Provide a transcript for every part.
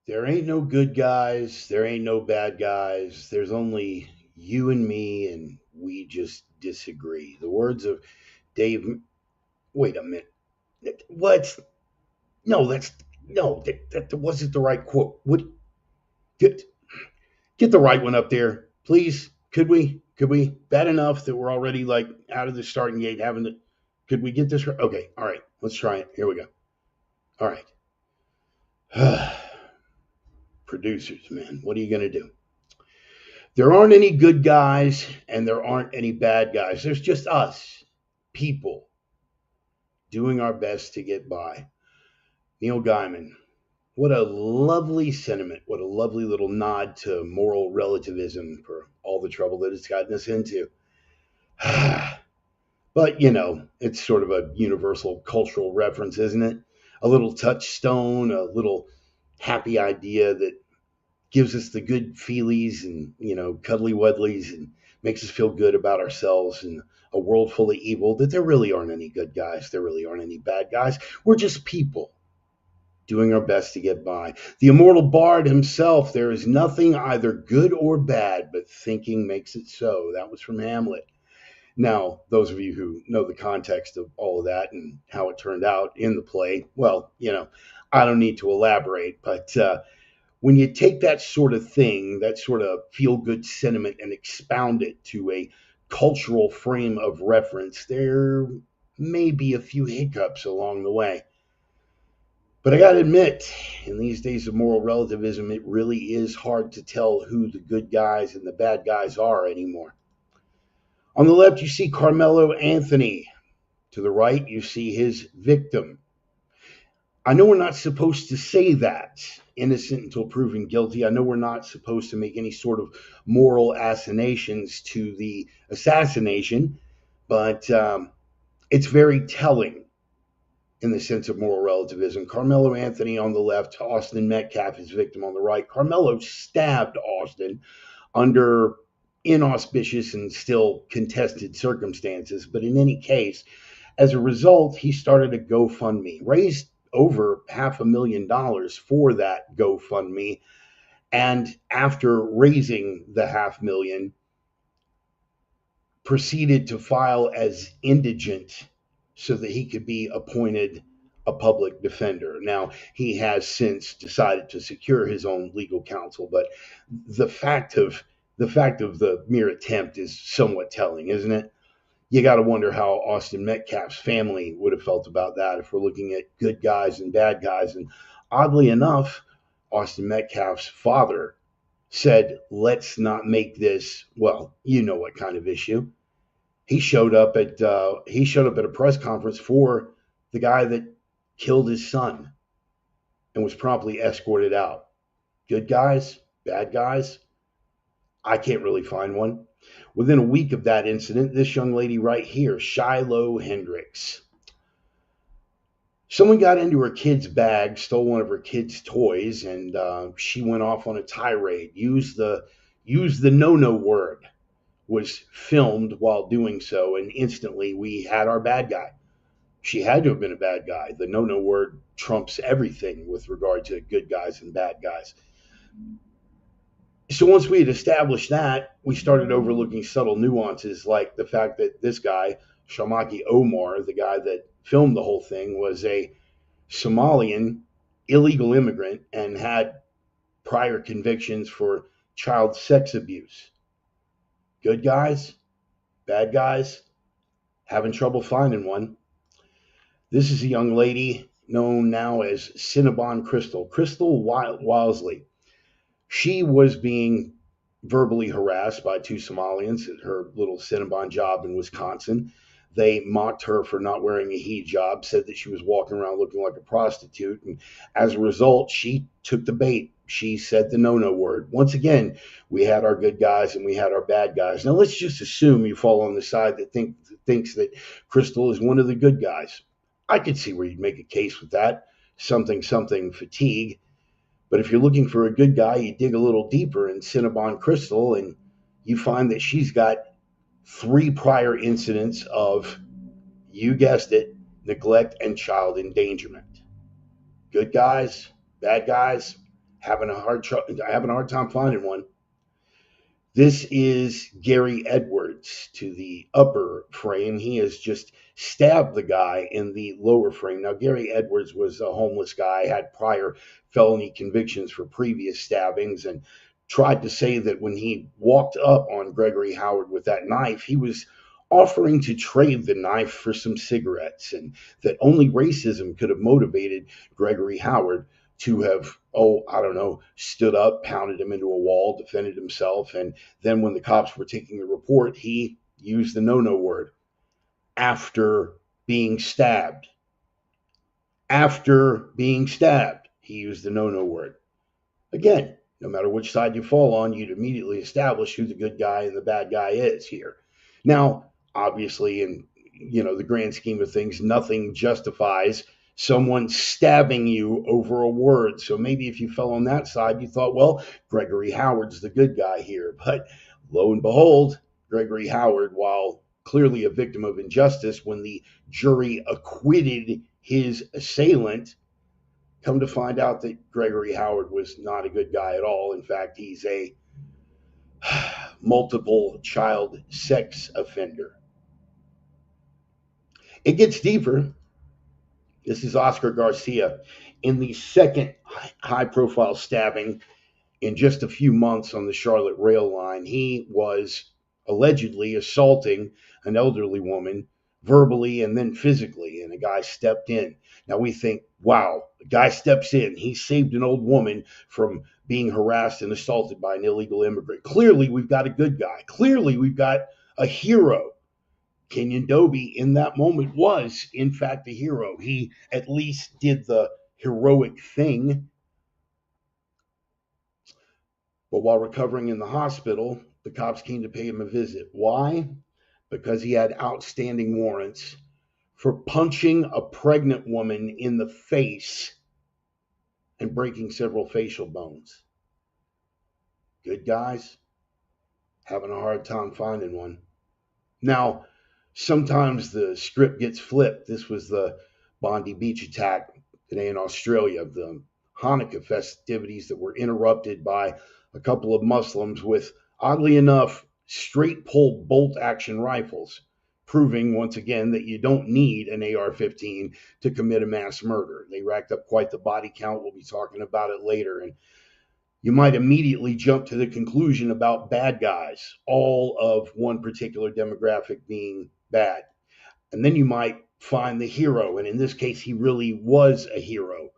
There ain't no good guys. There ain't no bad guys. There's only you and me, and we just disagree. The words of Dave. Wait a minute. What? No, that's no. That wasn't the right quote. What? Get get the right one up there, please. Could we? Could we? Bad enough that we're already like out of the starting gate, having to. Could we get this right? Okay. All right. Let's try it. Here we go. All right. Producers, man, what are you gonna do? There aren't any good guys and there aren't any bad guys. There's just us, people, doing our best to get by. Neil Gaiman. What a lovely sentiment. What a lovely little nod to moral relativism for all the trouble that it's gotten us into. But, it's sort of a universal cultural reference, isn't it? A little touchstone, a little happy idea that gives us the good feelies and cuddly wuddlies and makes us feel good about ourselves in a world full of evil, that there really aren't any good guys, there really aren't any bad guys. We're just people doing our best to get by. The immortal bard himself, there is nothing either good or bad, but thinking makes it so. That was from Hamlet. Now, those of you who know the context of all of that and how it turned out in the play, well, I don't need to elaborate, but when you take that sort of thing, that sort of feel good sentiment, and expound it to a cultural frame of reference, there may be a few hiccups along the way. But I got to admit, in these days of moral relativism, it really is hard to tell who the good guys and the bad guys are anymore. On the left, you see Carmelo Anthony. To the right, you see his victim. I know we're not supposed to say that, innocent until proven guilty. I know we're not supposed to make any sort of moral assignations to the assassination, but it's very telling in the sense of moral relativism. Carmelo Anthony on the left, Austin Metcalf, his victim, on the right. Carmelo stabbed Austin under inauspicious and still contested circumstances, but in any case, as a result, he started a GoFundMe, raised over $500,000 for that GoFundMe. And after raising the 500,000, proceeded to file as indigent so that he could be appointed a public defender. Now, he has since decided to secure his own legal counsel, but the fact of the mere attempt is somewhat telling, isn't it? You got to wonder how Austin Metcalf's family would have felt about that if we're looking at good guys and bad guys. And oddly enough, Austin Metcalf's father said, let's not make this, well, you know what kind of issue. He showed up at a press conference for the guy that killed his son and was promptly escorted out. Good guys, bad guys, I can't really find one. Within a week of that incident, this young lady right here, Shiloh Hendricks, someone got into her kid's bag, stole one of her kid's toys, and she went off on a tirade. Used the no word. Was filmed while doing so, and instantly we had our bad guy. She had to have been a bad guy. The no word trumps everything with regard to good guys and bad guys. So once we had established that, we started overlooking subtle nuances like the fact that this guy, Shamaki Omar, the guy that filmed the whole thing, was a Somalian illegal immigrant and had prior convictions for child sex abuse. Good guys, bad guys, having trouble finding one. This is a young lady known now as Cinnabon Crystal Wilsley. She was being verbally harassed by two Somalians at her little Cinnabon job in Wisconsin. They mocked her for not wearing a hijab, said that she was walking around looking like a prostitute. And as a result, she took the bait. She said the no word. Once again, we had our good guys and we had our bad guys. Now, let's just assume you fall on the side that thinks that Crystal is one of the good guys. I could see where you'd make a case with that. Something fatigue. But if you're looking for a good guy, you dig a little deeper in Cinnabon Crystal and you find that she's got 3 prior incidents of, you guessed it, neglect and child endangerment. Good guys, bad guys, having a hard time finding one. This is Gary Edwards to the upper frame. He has just stabbed the guy in the lower frame. Now, Gary Edwards was a homeless guy, had prior felony convictions for previous stabbings, and tried to say that when he walked up on Gregory Howard with that knife, he was offering to trade the knife for some cigarettes, and that only racism could have motivated Gregory Howard to have, oh, I don't know, stood up, pounded him into a wall, defended himself. And then when the cops were taking the report, he used the no word after being stabbed. After being stabbed, he used the no word. Again, no matter which side you fall on, you'd immediately establish who the good guy and the bad guy is here. Now, obviously, in the grand scheme of things, nothing justifies someone stabbing you over a word. So maybe if you fell on that side, you thought, well, Gregory Howard's the good guy here. But lo and behold, Gregory Howard, while clearly a victim of injustice, when the jury acquitted his assailant, come to find out that Gregory Howard was not a good guy at all. In fact, he's a multiple child sex offender. It gets deeper. This is Oscar Garcia. In the second high profile stabbing in just a few months on the Charlotte rail line, he was allegedly assaulting an elderly woman verbally and then physically, and a guy stepped in. Now we think, wow, a guy steps in. He saved an old woman from being harassed and assaulted by an illegal immigrant. Clearly, we've got a good guy. Clearly, we've got a hero. Kenyon Dobie in that moment was, in fact, a hero. He at least did the heroic thing. But while recovering in the hospital, the cops came to pay him a visit. Why? Because he had outstanding warrants for punching a pregnant woman in the face and breaking several facial bones. Good guys, having a hard time finding one. Now, sometimes the script gets flipped. This was the Bondi Beach attack today in Australia, the Hanukkah festivities that were interrupted by a couple of Muslims with, oddly enough, straight pull bolt action rifles, proving once again that you don't need an AR-15 to commit a mass murder. They racked up quite the body count. We'll be talking about it later. And you might immediately jump to the conclusion about bad guys, all of one particular demographic being bad. And then you might find the hero. And in this case, he really was a hero.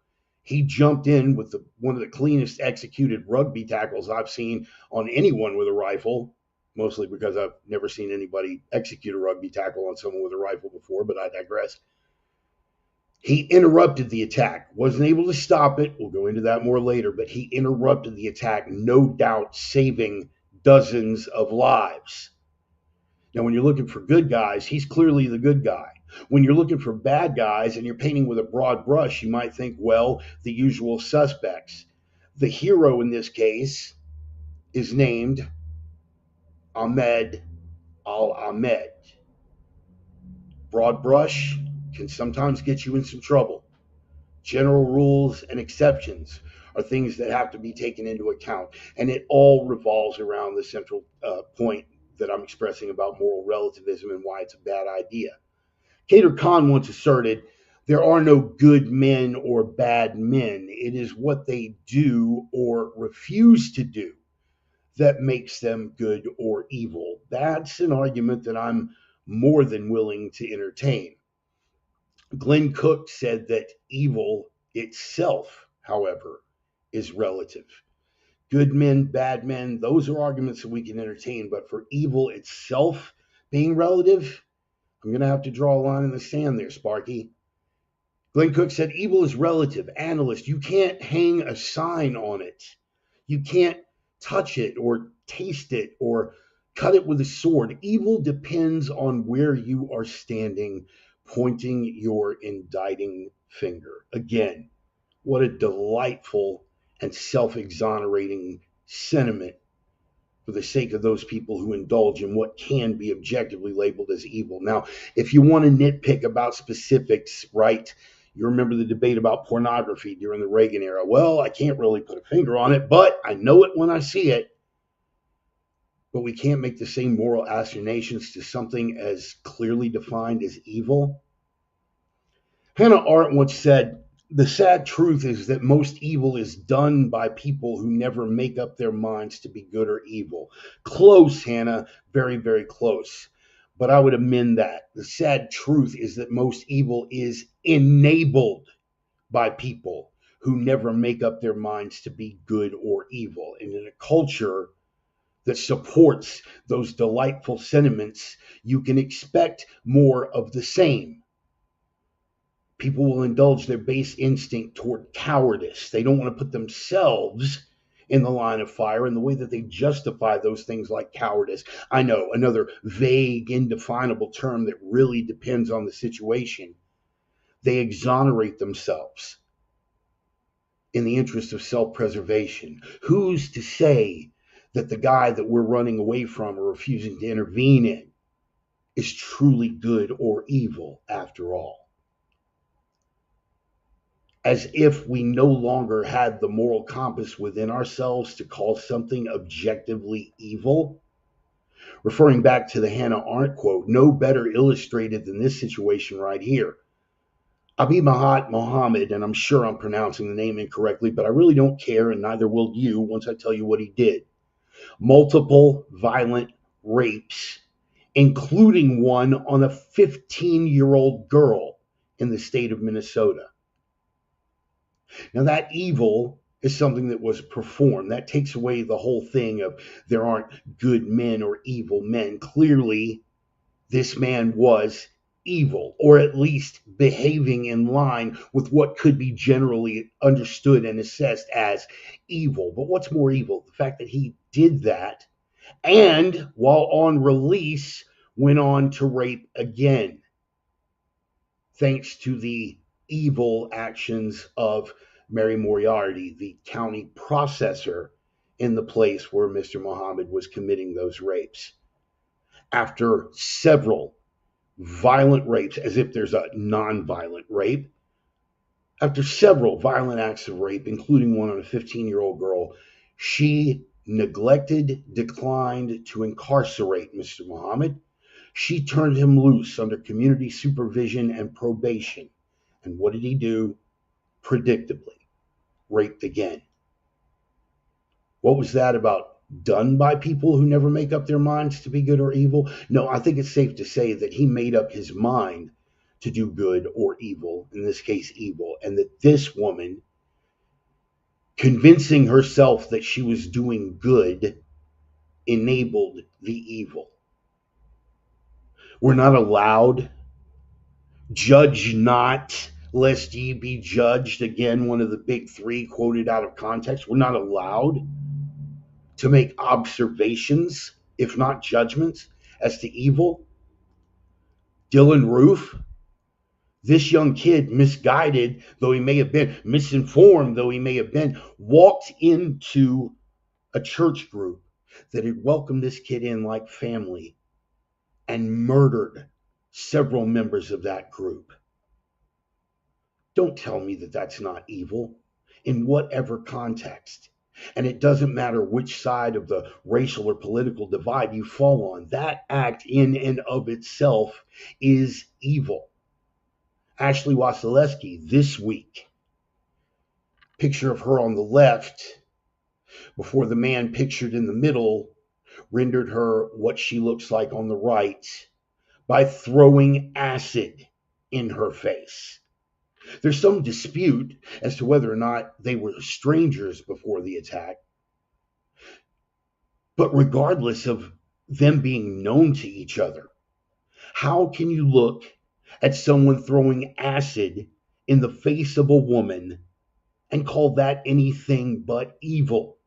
He jumped in with one of the cleanest executed rugby tackles I've seen on anyone with a rifle, mostly because I've never seen anybody execute a rugby tackle on someone with a rifle before, but I digress. He interrupted the attack, wasn't able to stop it. We'll go into that more later, but he interrupted the attack, no doubt saving dozens of lives. Now, when you're looking for good guys, he's clearly the good guy. When you're looking for bad guys and you're painting with a broad brush, you might think, well, the usual suspects. The hero in this case is named Ahmed Al-Ahmed. Broad brush can sometimes get you in some trouble. General rules and exceptions are things that have to be taken into account. And it all revolves around the central point that I'm expressing about moral relativism and why it's a bad idea. Kader Khan once asserted, there are no good men or bad men. It is what they do or refuse to do that makes them good or evil. That's an argument that I'm more than willing to entertain. Glenn Cook said that evil itself, however, is relative. Good men, bad men, those are arguments that we can entertain, but for evil itself being relative, I'm going to have to draw a line in the sand there, Sparky. Glenn Cook said evil is relative. Analyst, you can't hang a sign on it. You can't touch it or taste it or cut it with a sword. Evil depends on where you are standing, pointing your indicting finger. Again, what a delightful and self-exonerating sentiment for the sake of those people who indulge in what can be objectively labeled as evil. Now, if you want to nitpick about specifics, right, You remember the debate about pornography during the Reagan era. Well, I can't really put a finger on it, but I know it when I see it. But we can't make the same moral assignations to something as clearly defined as evil. Hannah Arendt once said, "The sad truth is that most evil is done by people who never make up their minds to be good or evil." Close, Hannah, very, very close. But I would amend that. The sad truth is that most evil is enabled by people who never make up their minds to be good or evil. And in a culture that supports those delightful sentiments, you can expect more of the same. People will indulge their base instinct toward cowardice. They don't want to put themselves in the line of fire, in the way that they justify those things like cowardice. I know, another vague, indefinable term that really depends on the situation. They exonerate themselves in the interest of self-preservation. Who's to say that the guy that we're running away from or refusing to intervene in is truly good or evil after all? As if we no longer had the moral compass within ourselves to call something objectively evil. Referring back to the Hannah Arendt quote, no better illustrated than this situation right here. Abi Muhammad, and I'm sure I'm pronouncing the name incorrectly, but I really don't care, and neither will you once I tell you what he did. Multiple violent rapes, including one on a 15-year-old girl in the state of Minnesota. Now, that evil is something that was performed. That takes away the whole thing of there aren't good men or evil men. Clearly, this man was evil, or at least behaving in line with what could be generally understood and assessed as evil. But what's more evil? The fact that he did that, and while on release, went on to rape again, thanks to the evil actions of Mary Moriarty, the county processor in the place where Mr. Muhammad was committing those rapes. After several violent rapes, as if there's a non-violent rape, after several violent acts of rape, including one on a 15-year-old girl, she neglected, declined to incarcerate Mr. Muhammad. She turned him loose under community supervision and probation. And what did he do? Predictably, raped again. What was that about? Done by people who never make up their minds to be good or evil? No, I think it's safe to say that he made up his mind to do good or evil, in this case, evil, and that this woman, convincing herself that she was doing good, enabled the evil. We're not allowed. Judge not, lest ye be judged. Again, one of the big three quoted out of context. We're not allowed to make observations, if not judgments, as to evil. Dylan Roof, this young kid, misguided though he may have been, misinformed though he may have been, walked into a church group that had welcomed this kid in like family and murdered several members of that group. Don't tell me that that's not evil in whatever context. And it doesn't matter which side of the racial or political divide you fall on. That act in and of itself is evil. Ashley Wasilewski this week. Picture of her on the left before the man pictured in the middle rendered her what she looks like on the right by throwing acid in her face. There's some dispute as to whether or not they were strangers before the attack. But regardless of them being known to each other, how can you look at someone throwing acid in the face of a woman and call that anything but evil?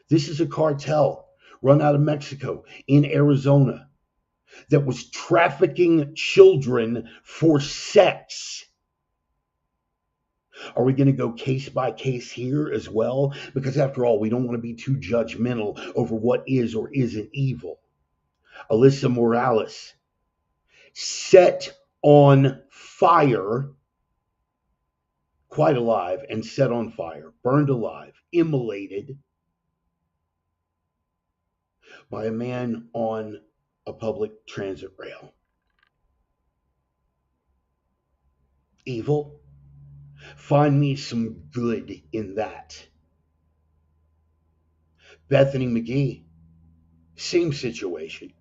This is a cartel run out of Mexico in Arizona that was trafficking children for sex. Are we going to go case by case here as well? Because after all, we don't want to be too judgmental over what is or isn't evil. Alyssa Morales, set on fire quite alive and set on fire, burned alive, immolated by a man on a public transit rail. Evil? Find me some good in that. Bethany McGee, same situation.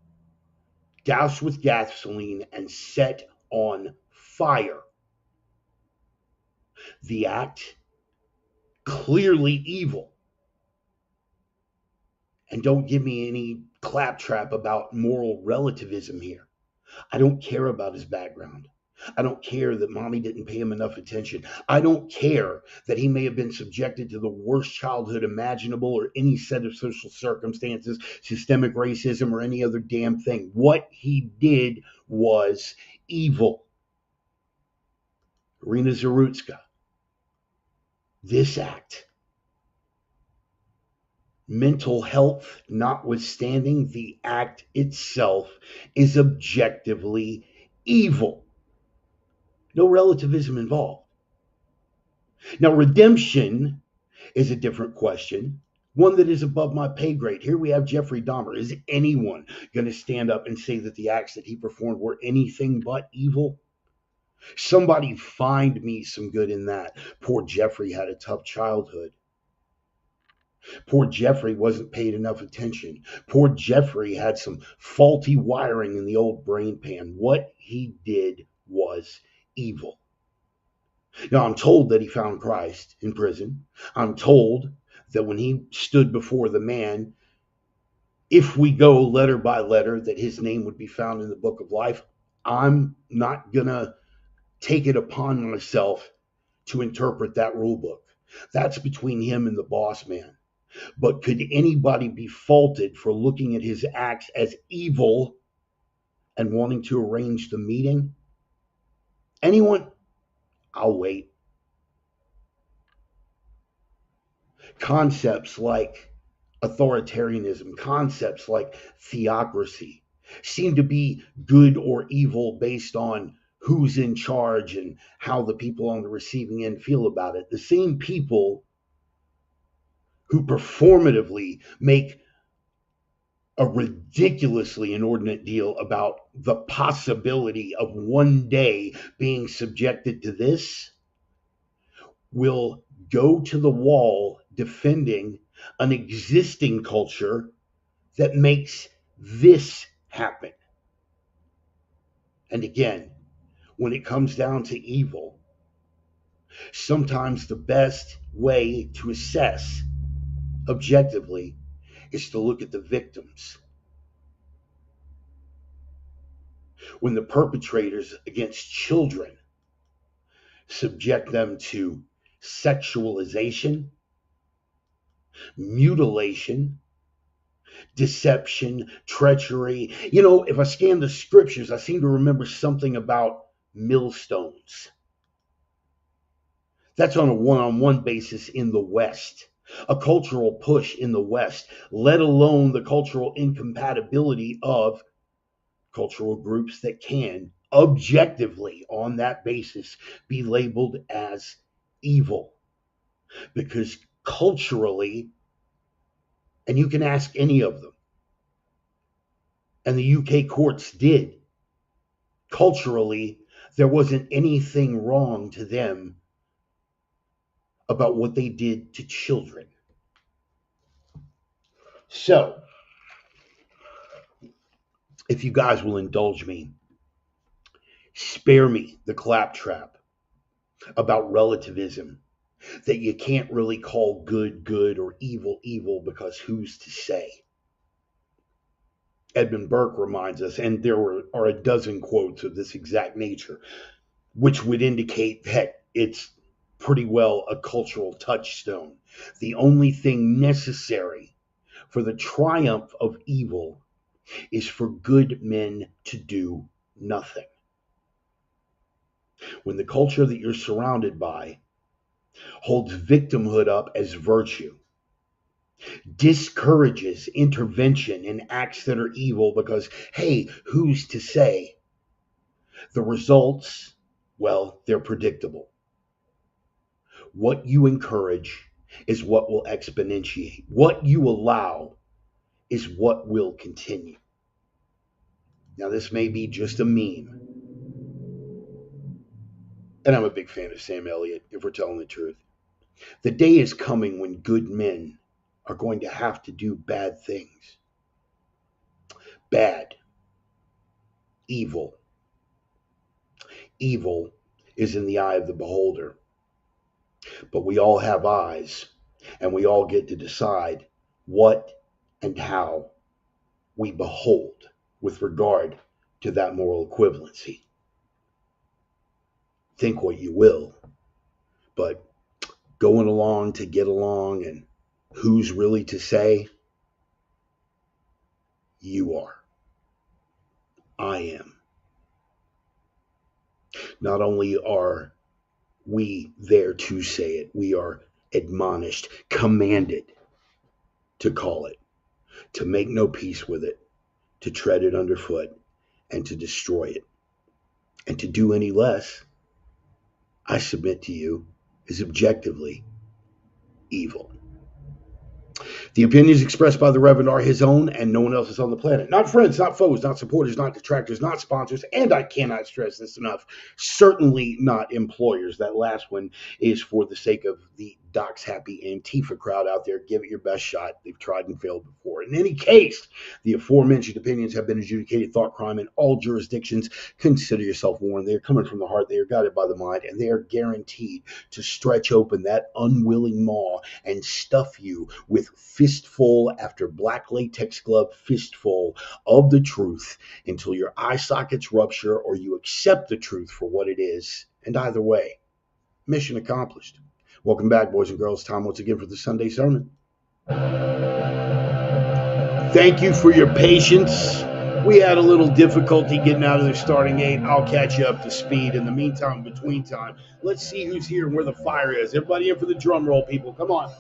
Doused with gasoline and set on fire. The act, clearly evil. And don't give me any claptrap about moral relativism here. I don't care about his background. I don't care that mommy didn't pay him enough attention. I don't care that he may have been subjected to the worst childhood imaginable or any set of social circumstances, systemic racism, or any other damn thing. What he did was evil. Irina Zarutska, this act, mental health notwithstanding, the act itself is objectively evil. No relativism involved. Now, redemption is a different question, one that is above my pay grade. Here we have Jeffrey Dahmer. Is anyone going to stand up and say that the acts that he performed were anything but evil? Somebody find me some good in that. Poor Jeffrey had a tough childhood. Poor Jeffrey wasn't paid enough attention. Poor Jeffrey had some faulty wiring in the old brain pan. What he did was evil. Now, I'm told that he found Christ in prison. I'm told that when he stood before the man, if we go letter by letter, that his name would be found in the book of life. I'm not going to take it upon myself to interpret that rule book. That's between him and the boss man. But could anybody be faulted for looking at his acts as evil and wanting to arrange the meeting? Anyone? I'll wait. Concepts like authoritarianism, concepts like theocracy seem to be good or evil based on who's in charge and how the people on the receiving end feel about it. The same people who performatively make a ridiculously inordinate deal about the possibility of one day being subjected to this will go to the wall defending an existing culture that makes this happen. And again, when it comes down to evil, sometimes the best way to assess objectively is to look at the victims. When the perpetrators against children subject them to sexualization, mutilation, deception, treachery. You know, if I scan the scriptures, I seem to remember something about millstones. That's on a one-on-one basis in the West, a cultural push in the West, let alone the cultural incompatibility of cultural groups that can objectively, on that basis, be labeled as evil. Because culturally, and you can ask any of them, and the UK courts did, culturally, there wasn't anything wrong to them about what they did to children. So, if you guys will indulge me, spare me the claptrap about relativism, that you can't really call good good or evil evil because who's to say? Edmund Burke reminds us, and there are a dozen quotes of this exact nature, which would indicate that it's pretty well a cultural touchstone. The only thing necessary for the triumph of evil is for good men to do nothing. When the culture that you're surrounded by holds victimhood up as virtue, discourages intervention in acts that are evil because, hey, who's to say? The results, well, they're predictable. What you encourage is what will exponentiate. What you allow is what will continue. Now, this may be just a meme, and I'm a big fan of Sam Elliott, if we're telling the truth. The day is coming when good men are going to have to do bad things. Bad. Evil. Evil is in the eye of the beholder. But we all have eyes, and we all get to decide what and how we behold with regard to that moral equivalency. Think what you will, but going along to get along, and who's really to say? You are. I am. Not only are we there to say it, we are admonished, commanded to call it, to make no peace with it, to tread it underfoot, and to destroy it. And to do any less, I submit to you, is objectively evil. The opinions expressed by the Reverend are his own and no one else's on the planet. Not friends, not foes, not supporters, not detractors, not sponsors, and I cannot stress this enough, certainly not employers. That last one is for the sake of the Doc's Happy Antifa crowd out there. Give it your best shot. They've tried and failed before. In any case, the aforementioned opinions have been adjudicated thought crime in all jurisdictions. Consider yourself warned. They are coming from the heart. They are guided by the mind, and they are guaranteed to stretch open that unwilling maw and stuff you with fistful after black latex glove fistful of the truth until your eye sockets rupture or you accept the truth for what it is. And either way, mission accomplished. Welcome back, boys and girls. Time once again for the Sunday sermon. Thank you for your patience. We had a little difficulty getting out of the starting gate. I'll catch you up to speed. In the meantime, between time, let's see who's here and where the fire is. Everybody in for the drum roll, people. Come on.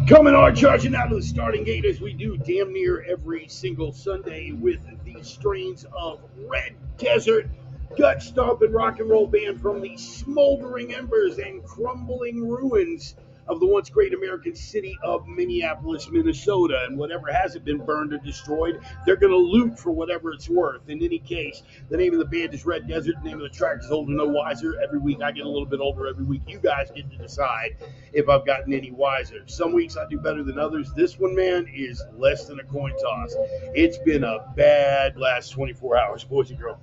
Coming hard, charging out of the starting gate as we do damn near every single Sunday with the strains of Red Desert, gut stomping rock and roll band from the smoldering embers and crumbling ruins of the once great American city of Minneapolis, Minnesota. And whatever hasn't been burned or destroyed, they're going to loot for whatever it's worth. In any case, the name of the band is Red Desert. The name of the track is Older No Wiser. Every week I get a little bit older. Every week you guys get to decide if I've gotten any wiser. Some weeks I do better than others. This one, man, is less than a coin toss. It's been a bad last 24 hours, boys and girls.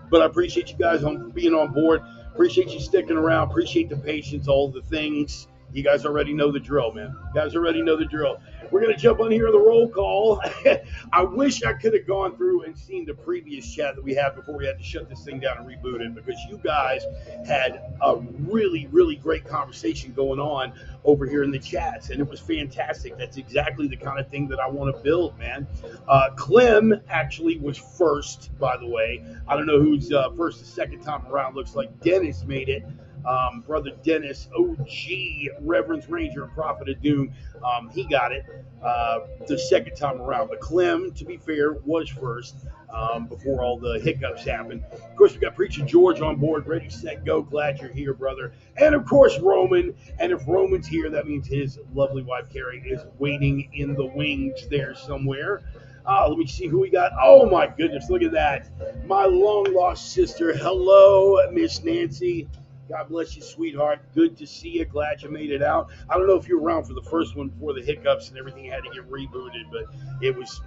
But I appreciate you guys being on board. Appreciate you sticking around. Appreciate the patience, all the things. You guys already know the drill, man. You guys already know the drill. We're going to jump on here on the roll call. I wish I could have gone through and seen the previous chat that we had before we had to shut this thing down and reboot it, because you guys had a really, really great conversation going on over here in the chats, and it was fantastic. That's exactly the kind of thing that I want to build, man. Clem actually was first, by the way. I don't know who's first the second time around. Looks like Dennis made it. Brother Dennis, OG, Reverend's Ranger and Prophet of Doom, he got it the second time around. But Clem, to be fair, was first before all the hiccups happened. Of course, we got Preacher George on board, ready, set, go. Glad you're here, brother. And, of course, Roman. And if Roman's here, that means his lovely wife, Carrie, is waiting in the wings there somewhere. Let me see who we got. Oh, my goodness, look at that. My long-lost sister. Hello, Miss Nancy. God bless you, sweetheart. Good to see you. Glad you made it out. I don't know if you were around for the first one before the hiccups and everything had to get rebooted, but it was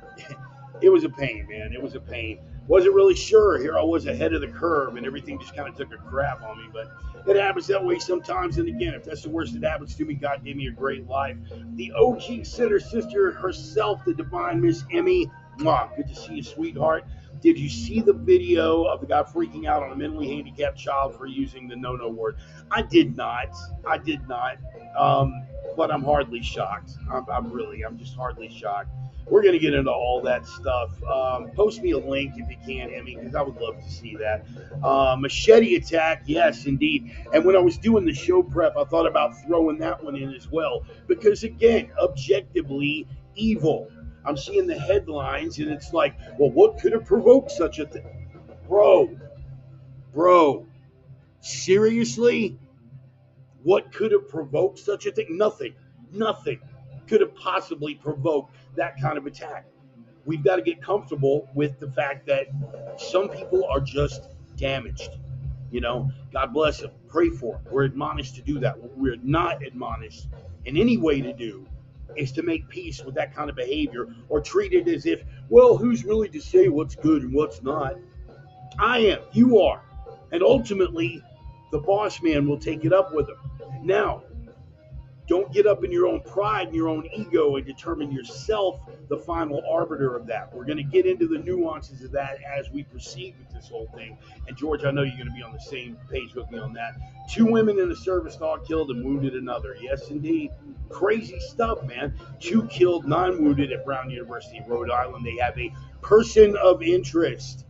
a pain, man. It was a pain. Wasn't really sure. Here I was ahead of the curve, and everything just kind of took a crap on me. But it happens that way sometimes. And again, if that's the worst that happens to me, God gave me a great life. The OG sinner sister herself, the divine Miss Emmy. Mwah, good to see you, sweetheart. Did you see the video of the guy freaking out on a mentally handicapped child for using the no-no word? I did not. But I'm hardly shocked. I'm just hardly shocked. We're going to get into all that stuff. Post me a link if you can, Emmy, because I would love to see that. Machete attack, yes, indeed. And when I was doing the show prep, I thought about throwing that one in as well. Because, again, objectively evil. I'm seeing the headlines, and it's like, well, what could have provoked such a thing? Bro, 6 seriously, what could have provoked such a thing? Nothing. Nothing could have possibly provoked that kind of attack. We've got to get comfortable with the fact that some people are just damaged. God bless them. Pray for them. We're admonished to do that. What we're not admonished in any way to do is to make peace with that kind of behavior or treat it as if, well, who's really to say what's good and what's not? I am. You are. And ultimately, the boss man will take it up with them. Now, don't get up in your own pride and your own ego and determine yourself the final arbiter of that. We're going to get into the nuances of that as we proceed with this whole thing. And George, I know you're going to be on the same page with me on that. 2 women and a service dog killed and wounded another. Yes, indeed. Crazy stuff, man. 2 killed, 9 wounded at Brown University, Rhode Island. They have a person of interest.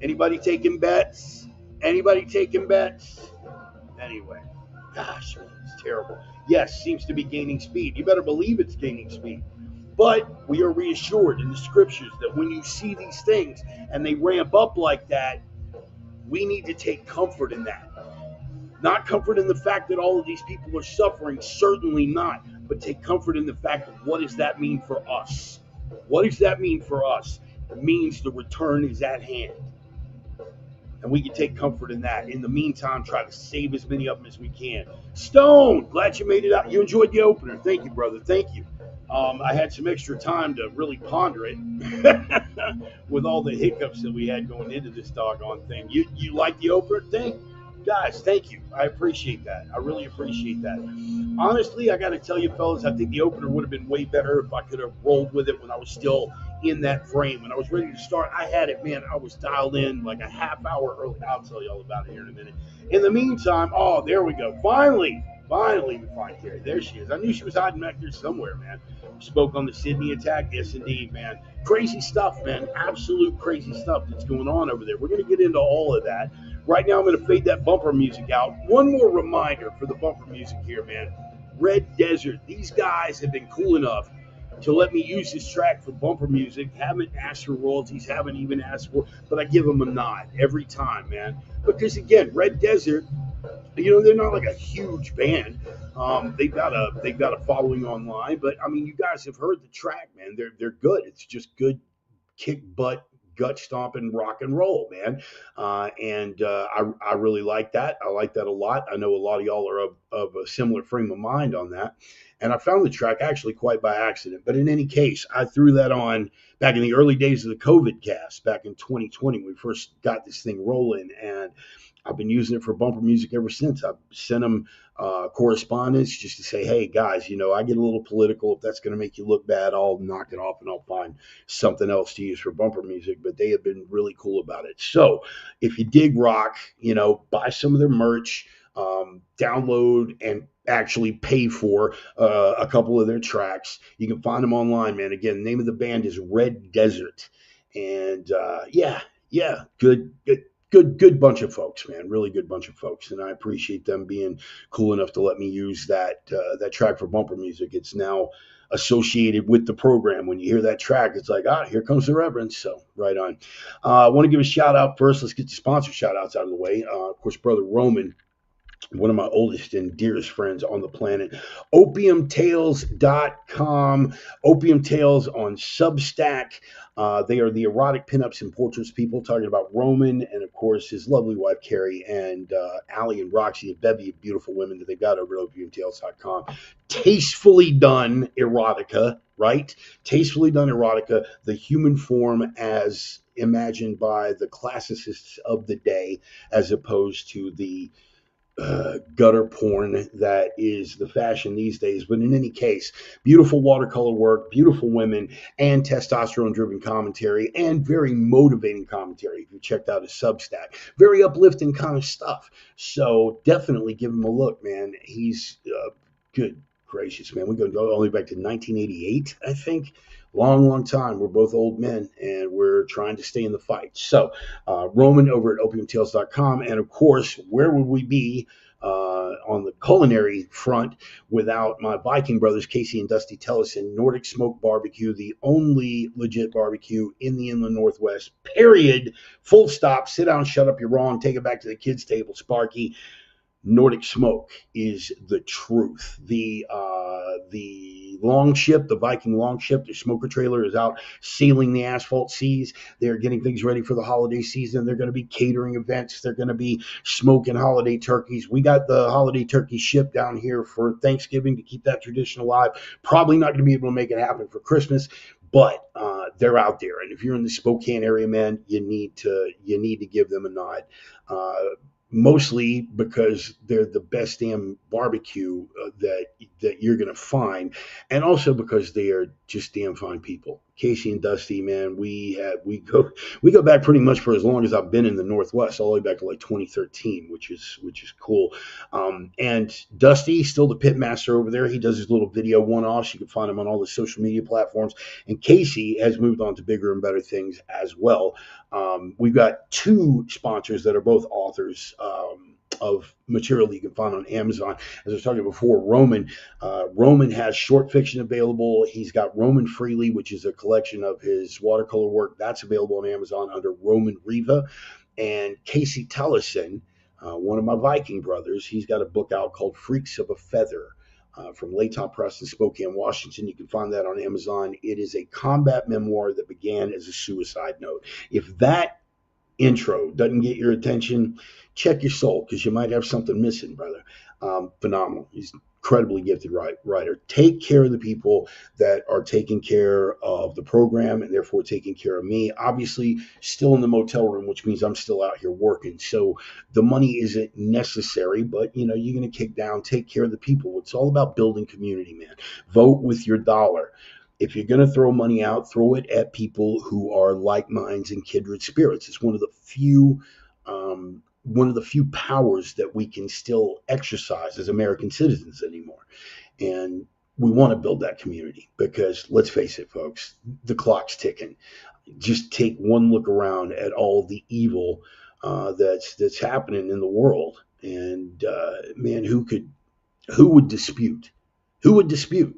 Anybody taking bets? Anybody taking bets? Anyway, gosh, man, it's terrible. Yes, seems to be gaining speed. You better believe it's gaining speed. But we are reassured in the scriptures that when you see these things and they ramp up like that, we need to take comfort in that. Not comfort in the fact that all of these people are suffering, certainly not, but take comfort in the fact of what does that mean for us? What does that mean for us? It means the return is at hand. And we can take comfort in that. In the meantime, try to save as many of them as we can. Stone, glad you made it out. You enjoyed the opener. Thank you, brother. Thank you. I had some extra time to really ponder it with all the hiccups that we had going into this doggone thing. You like the opener thing? Guys, thank you. I appreciate that. I really appreciate that. Honestly, I got to tell you, fellas, I think the opener would have been way better if I could have rolled with it when I was still in that frame. When I was ready to start, I had it, man. I was dialed in like a half hour early. I'll tell you all about it here in a minute. In the meantime, oh, there we go. Finally, we find Carrie. There she is. I knew she was hiding back there somewhere, man. Spoke on the Sydney attack. Yes, indeed, man. Crazy stuff, man. Absolute crazy stuff that's going on over there. We're going to get into all of that. Right now, I'm going to fade that bumper music out. One more reminder for the bumper music here, man. Red Desert. These guys have been cool enough to let me use this track for bumper music. Haven't asked for royalties, haven't even asked for, but I give them a nod every time, man. Because again, Red Desert, they're not like a huge band. They've got a following online, but I mean, you guys have heard the track, man. They're good. It's just good kick butt, gut stomping rock and roll, man. I really like that. I like that a lot. I know a lot of y'all are of a similar frame of mind on that. And I found the track actually quite by accident. But in any case, I threw that on back in the early days of the COVID cast, back in 2020, when we first got this thing rolling. And I've been using it for bumper music ever since. I've sent them correspondence just to say, hey, guys, I get a little political. If that's going to make you look bad, I'll knock it off and I'll find something else to use for bumper music. But they have been really cool about it. So if you dig rock, buy some of their merch, download and actually pay for a couple of their tracks. You can find them online, man. Again, the name of the band is Red Desert. And good bunch of folks, man. Really good bunch of folks, and I appreciate them being cool enough to let me use that track for bumper music. It's now associated with the program. When you hear that track, it's like, here comes the reverence. So right on. I want to give a shout out first. Let's get the sponsor shout outs out of the way. Of course, Brother Roman, one of my oldest and dearest friends on the planet. Opiumtales.com. Opium Tales on Substack. They are the erotic pinups and portraits people, talking about Roman and, of course, his lovely wife, Carrie, and Allie and Roxy, a bevy of beautiful women that they've got over at opiumtales.com. Tastefully done erotica, right? Tastefully done erotica, the human form as imagined by the classicists of the day, as opposed to the gutter porn that is the fashion these days. But in any case, beautiful watercolor work, beautiful women, and testosterone-driven commentary, and very motivating commentary. If you checked out his Substack, very uplifting kind of stuff. So definitely give him a look, man. He's good gracious, man. We go all the way back to 1988, I think. Long time. We're both old men, and we're trying to stay in the fight. So, Roman over at opiumtales.com. And, of course, where would we be on the culinary front without my Viking brothers, Casey and Dusty Tellison, Nordic Smoke Barbecue, the only legit barbecue in the Inland Northwest, period. Full stop. Sit down, shut up, you're wrong. Take it back to the kids' table, Sparky. Nordic Smoke is the truth. The longship, the Viking longship, the smoker trailer is out sealing the asphalt seas. They're getting things ready for the holiday season. They're going to be catering events. They're going to be smoking holiday turkeys. We got the holiday turkey ship down here for Thanksgiving to keep that tradition alive. Probably not going to be able to make it happen for Christmas, but they're out there. And if you're in the Spokane area, man, you need to give them a nod. Uh, Mostly because they're the best damn barbecue that you're gonna find, and also because they are just damn fine people. Casey and Dusty, man, we go back pretty much for as long as I've been in the Northwest, all the way back to like 2013, which is cool. And Dusty, still the pit master over there. He does his little video one-offs. You can find him on all the social media platforms. And Casey has moved on to bigger and better things as well. We've got two sponsors that are both authors of material you can find on Amazon. As I was talking before, Roman has short fiction available. He's got Roman Freely, which is a collection of his watercolor work. That's available on Amazon under Roman Riva. And Casey Tellison, one of my Viking brothers, he's got a book out called Freaks of a Feather. From Laytop Press in Spokane, Washington. You can find that on Amazon. It is a combat memoir that began as a suicide note. If that intro doesn't get your attention, check your soul, because you might have something missing, brother. Phenomenal. He's incredibly gifted writer. Take care of the people that are taking care of the program and therefore taking care of me. Obviously, still in the motel room, which means I'm still out here working. So the money isn't necessary, but you're going to kick down, take care of the people. It's all about building community, man. Vote with your dollar. If you're going to throw money out, throw it at people who are like minds and kindred spirits. It's one of the few powers that we can still exercise as American citizens anymore. And we want to build that community because, let's face it, folks, the clock's ticking. Just take one look around at all the evil that's happening in the world, and man, who would dispute? Who would dispute?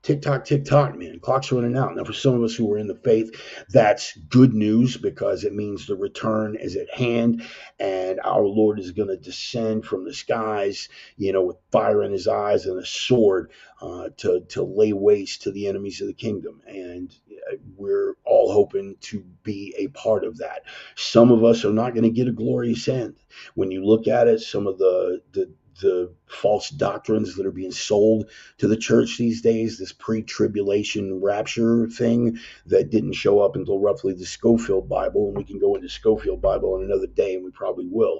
Tick tock, tick tock, man. Clock's running out. Now, for some of us who are in the faith, that's good news because it means the return is at hand and our Lord is going to descend from the skies, with fire in his eyes and a sword to lay waste to the enemies of the kingdom. And we're all hoping to be a part of that. Some of us are not going to get a glorious end. When you look at it, some of the false doctrines that are being sold to the church these days, this pre-tribulation rapture thing that didn't show up until roughly the Schofield Bible, and we can go into Schofield Bible on another day, and we probably will.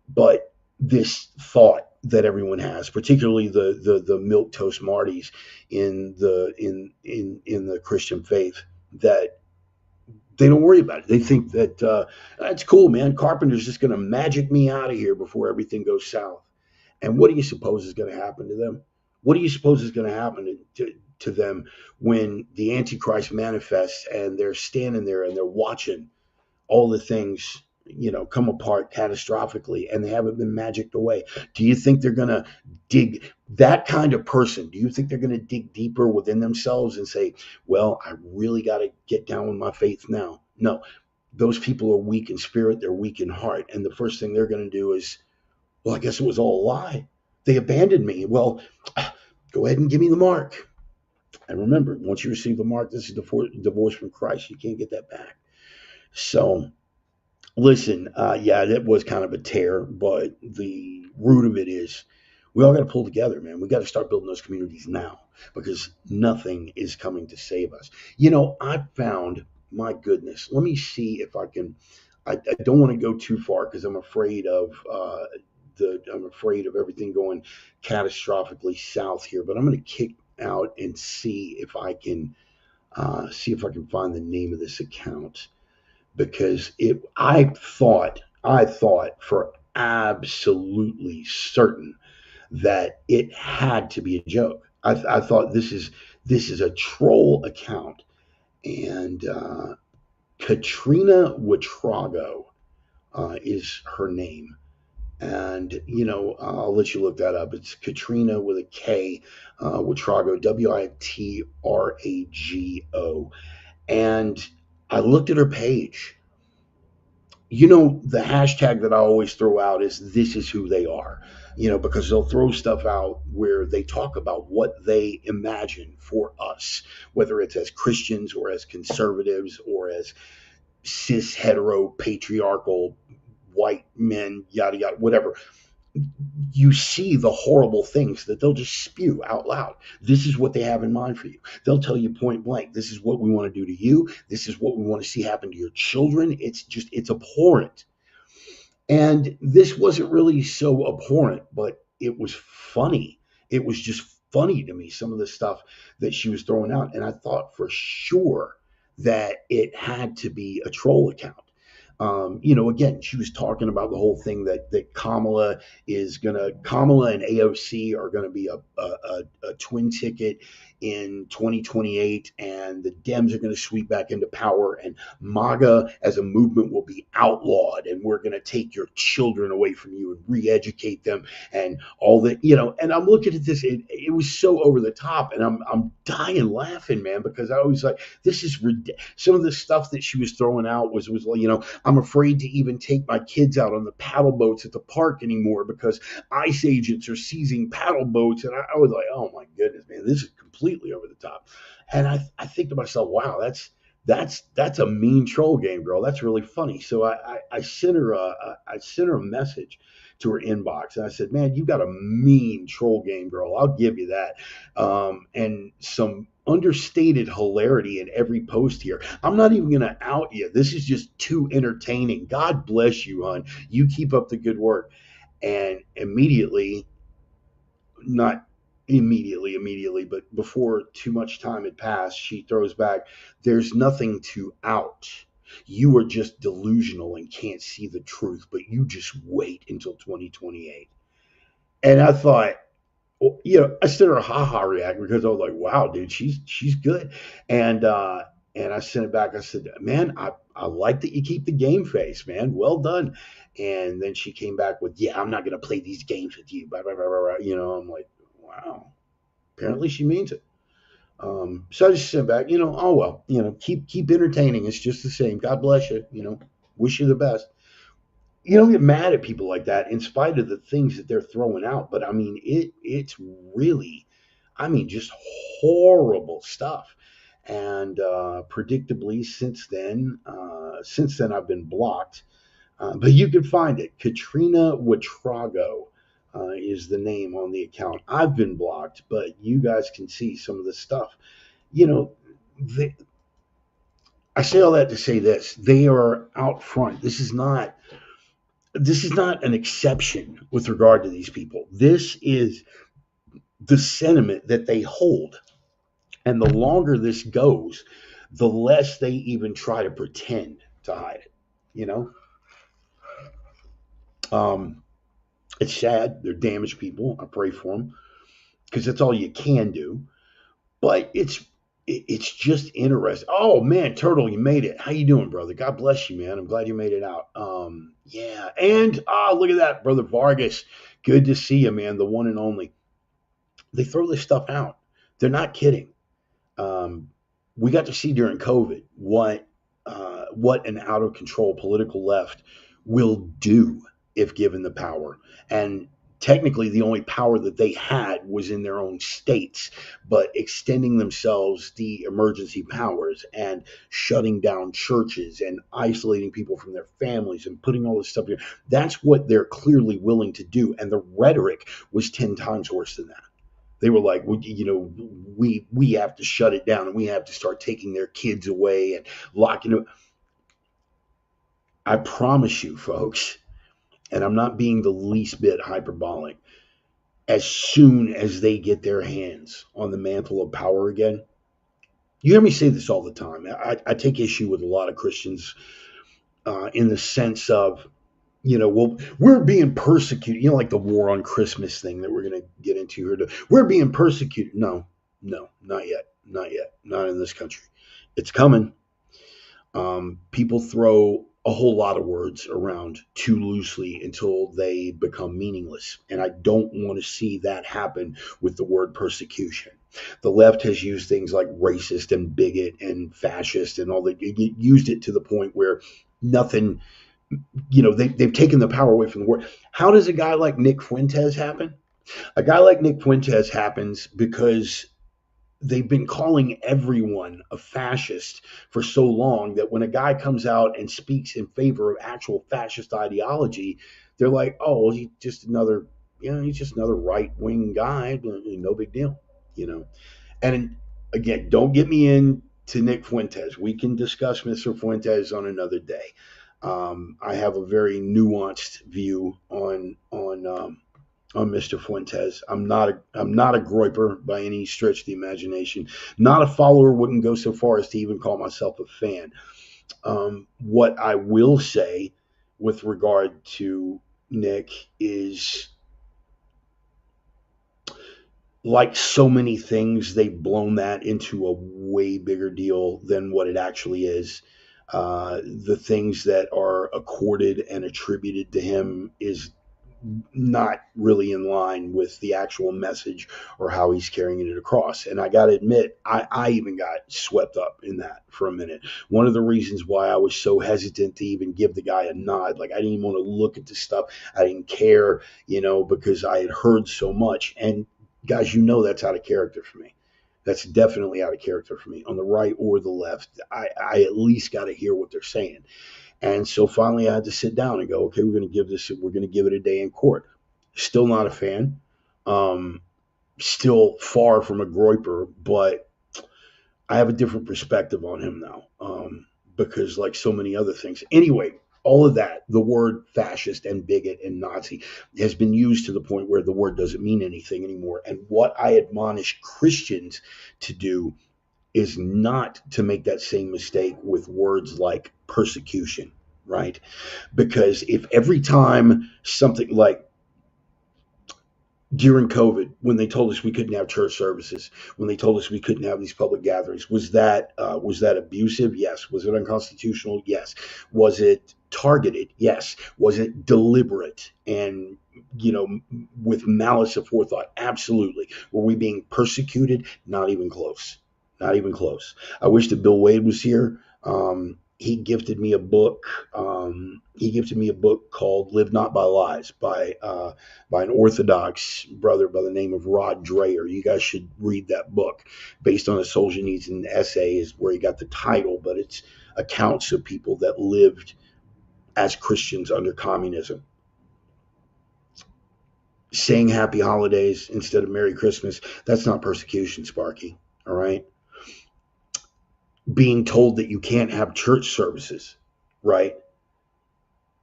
But this thought that everyone has, particularly the milk toast Martys in the Christian faith, that they don't worry about it. They think that that's cool, man. Carpenter's just going to magic me out of here before everything goes south. And what do you suppose is going to happen to them? What do you suppose is going to happen to them when the Antichrist manifests and they're standing there and they're watching all the things, come apart catastrophically and they haven't been magicked away? Do you think they're going to dig that kind of person? Do you think they're going to dig deeper within themselves and say, well, I really got to get down with my faith now? No, those people are weak in spirit. They're weak in heart. And the first thing they're going to do is, well, I guess it was all a lie. They abandoned me. Well, go ahead and give me the mark. And remember, once you receive the mark, this is divorce from Christ. You can't get that back. So, listen, yeah, that was kind of a tear, but the root of it is we all got to pull together, man. We got to start building those communities now because nothing is coming to save us. I found, my goodness, let me see if I can. I don't want to go too far because I'm afraid of everything going catastrophically south here, but I'm going to kick out and see if I can find the name of this account, because I thought for absolutely certain that it had to be a joke. I thought this is a troll account, and Katrina Watrago is her name. And, I'll let you look that up. It's Katrina with a K, Watrago, Witrago. And I looked at her page, The hashtag that I always throw out is "this is who they are," because they'll throw stuff out where they talk about what they imagine for us, whether it's as Christians or as conservatives or as cis hetero patriarchal white men, yada yada, whatever. You see the horrible things that they'll just spew out loud. This is what they have in mind for you. They'll tell you point blank, this is what we want to do to you. This is what we want to see happen to your children. It's abhorrent. And this wasn't really so abhorrent, but it was funny. It was just funny to me, some of the stuff that she was throwing out. And I thought for sure that it had to be a troll account. Again, she was talking about the whole thing that Kamala and AOC are gonna be a twin ticket in 2028, and the Dems are gonna sweep back into power, and MAGA as a movement will be outlawed, and we're gonna take your children away from you and re-educate them, and all that. And I'm looking at this, it was so over the top, and I'm dying laughing, man, because I was like, this is some of the stuff that she was throwing out was I'm afraid to even take my kids out on the paddle boats at the park anymore because ICE agents are seizing paddle boats. And I was like, oh my goodness, man, this is completely over the top. And I think to myself, wow, that's a mean troll game, girl. That's really funny. So I sent her a message to her inbox, and I said, man, you got a mean troll game, girl. I'll give you that. And some understated hilarity in every post here. I'm not even going to out you. This is just too entertaining. God bless you, hon. You keep up the good work. And immediately, not immediately, but before too much time had passed, she throws back, there's nothing to out. You are just delusional and can't see the truth, but you just wait until 2028. And I thought, I sent her a haha react because I was like, wow, dude, she's good. And I sent it back. I said, man, I like that you keep the game face, man. Well done. And then she came back with, yeah, I'm not gonna play these games with you. Blah, blah, blah, blah, blah. I'm like, wow. Apparently she means it. So I just sent back, oh well, keep entertaining. It's just the same. God bless you. Wish you the best. You don't get mad at people like that in spite of the things that they're throwing out. But I mean, it's really, just horrible stuff. And predictably, since then I've been blocked. But you can find it. Katrina Watrago is the name on the account. I've been blocked, but you guys can see some of the stuff. You know, they, I say all that to say this: they are out front. This is not an exception with regard to these people. This is the sentiment that they hold. And the longer this goes, the less they even try to pretend to hide it. You know, um, it's sad. They're damaged people. I pray for them because that's all you can do. But it's just interesting. Oh man, Turtle, you made it. How you doing, brother? God bless you, man. I'm glad you made it out. Yeah, and look at that, brother Vargas. Good to see you, man. The one and only. They throw this stuff out. They're not kidding. Um, we got to see during COVID what an out of control political left will do if given the power. And technically, the only power that they had was in their own states, but extending themselves the emergency powers and shutting down churches and isolating people from their families and putting all this stuff in. That's what they're clearly willing to do. And the rhetoric was 10 times worse than that. They were like, we have to shut it down and we have to start taking their kids away and locking them. I promise you, folks, and I'm not being the least bit hyperbolic, as soon as they get their hands on the mantle of power again, you hear me say this all the time. I take issue with a lot of Christians in the sense of, well, we're being persecuted, like the war on Christmas thing that we're going to get into here. We're being persecuted. No, not yet. Not yet. Not in this country. It's coming. People throw a whole lot of words around too loosely until they become meaningless. And I don't want to see that happen with the word persecution. The left has used things like racist and bigot and fascist and all that. It used it to the point where nothing they've taken the power away from the word. How does a guy like Nick Fuentes happen? A guy like Nick Fuentes happens because they've been calling everyone a fascist for so long that when a guy comes out and speaks in favor of actual fascist ideology, they're like, oh, well, he's just another right wing guy, no big deal, you know. And again, don't get me into Nick Fuentes. We can discuss Mr. Fuentes on another day. I have a very nuanced view on Mr. Fuentes. I'm not a groiper by any stretch of the imagination. Not a follower. Wouldn't go so far as to even call myself a fan. What I will say with regard to Nick is, like so many things, they've blown that into a way bigger deal than what it actually is. The things that are accorded and attributed to him is not really in line with the actual message or how he's carrying it across. And I got to admit, I even got swept up in that for a minute. One of the reasons why I was so hesitant to even give the guy a nod, like I didn't even want to look at the stuff. I didn't care, because I had heard so much. And guys, that's out of character for me. That's definitely out of character for me on the right or the left. I at least got to hear what they're saying. And so finally, I had to sit down and go, okay, we're going to give it a day in court. Still not a fan. Um, Still far from a groiper, but I have a different perspective on him now, because like so many other things. Anyway, all of that, the word fascist and bigot and Nazi has been used to the point where the word doesn't mean anything anymore. And what I admonish Christians to do is not to make that same mistake with words like persecution, right? Because if every time something like during COVID, when they told us we couldn't have church services, when they told us we couldn't have these public gatherings, was that abusive? Yes. Was it unconstitutional? Yes. Was it targeted? Yes. Was it deliberate and with malice aforethought? Absolutely. Were we being persecuted? Not even close. Not even close. I wish that Bill Wade was here. He gifted me a book. He gifted me a book called "Live Not by Lies" by an Orthodox brother by the name of Rod Dreher. You guys should read that book, based on a Solzhenitsyn essay, is where he got the title, but it's accounts of people that lived as Christians under communism. Saying Happy Holidays instead of Merry Christmas, that's not persecution, Sparky. All right. Being told that you can't have church services, right?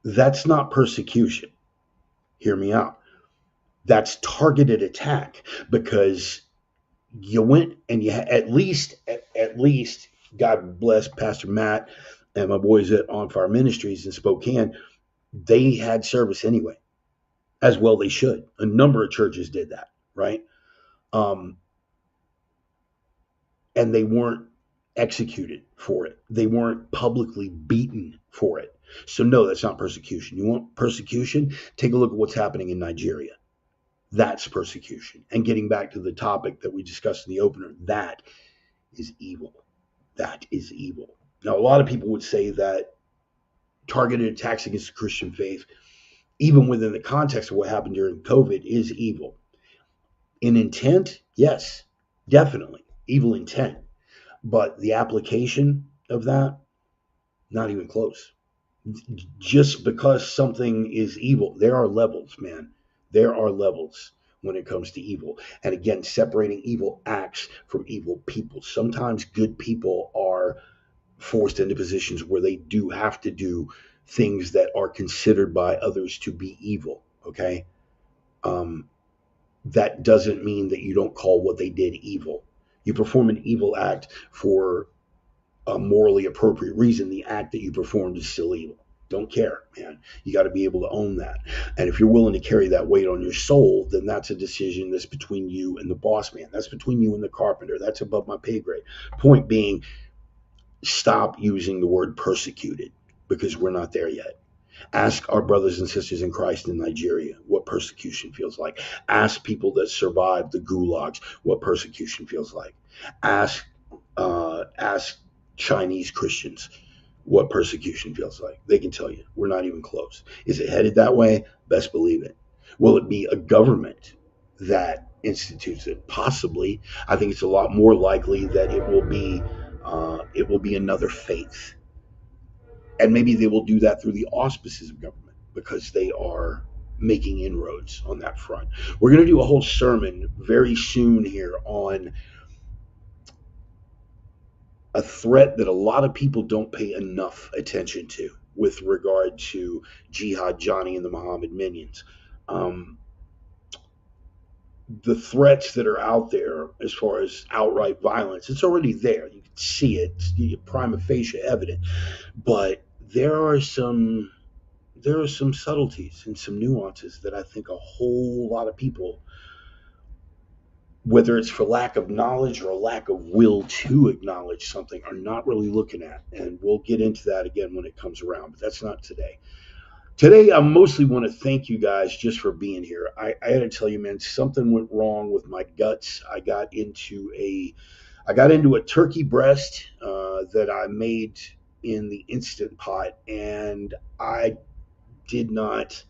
That's not persecution. Hear me out. That's targeted attack, because you went and at least God bless Pastor Matt and my boys at On Fire Ministries in Spokane. They had service anyway, as well they should. A number of churches did that, right? Um, and they weren't executed for it. They weren't publicly beaten for it. So no, that's not persecution. You want persecution? Take a look at what's happening in Nigeria. That's persecution. And getting back to the topic that we discussed in the opener, that is evil. That is evil. Now, a lot of people would say that targeted attacks against the Christian faith, even within the context of what happened during COVID, is evil. In intent, yes, definitely evil intent. But the application of that, not even close. Just because something is evil, there are levels, man. There are levels when it comes to evil. And again, separating evil acts from evil people. Sometimes good people are forced into positions where they do have to do things that are considered by others to be evil. Okay. That doesn't mean that you don't call what they did evil. You perform an evil act for a morally appropriate reason. The act that you performed is still evil. Don't care, man. You got to be able to own that. And if you're willing to carry that weight on your soul, then that's a decision that's between you and the boss man. That's between you and the carpenter. That's above my pay grade. Point being, stop using the word persecuted, because we're not there yet. Ask our brothers and sisters in Christ in Nigeria what persecution feels like. Ask people that survived the gulags what persecution feels like. Ask Chinese Christians what persecution feels like. They can tell you. We're not even close. Is it headed that way? Best believe it. Will it be a government that institutes it? Possibly. I think it's a lot more likely that it will be another faith, and maybe they will do that through the auspices of government because they are making inroads on that front. We're going to do a whole sermon very soon here on a threat that a lot of people don't pay enough attention to with regard to Jihad Johnny and the Muhammad minions. Um, the threats that are out there as far as outright violence, it's already there. You can see it, it's prima facie evident. But there are some subtleties and some nuances that I think a whole lot of people, whether it's for lack of knowledge or a lack of will to acknowledge something, are not really looking at. And we'll get into that again when it comes around, but that's not today. Today, I mostly want to thank you guys just for being here. I had to tell you, man, something went wrong with my guts. I got into a turkey breast that I made in the Instant Pot, and I did not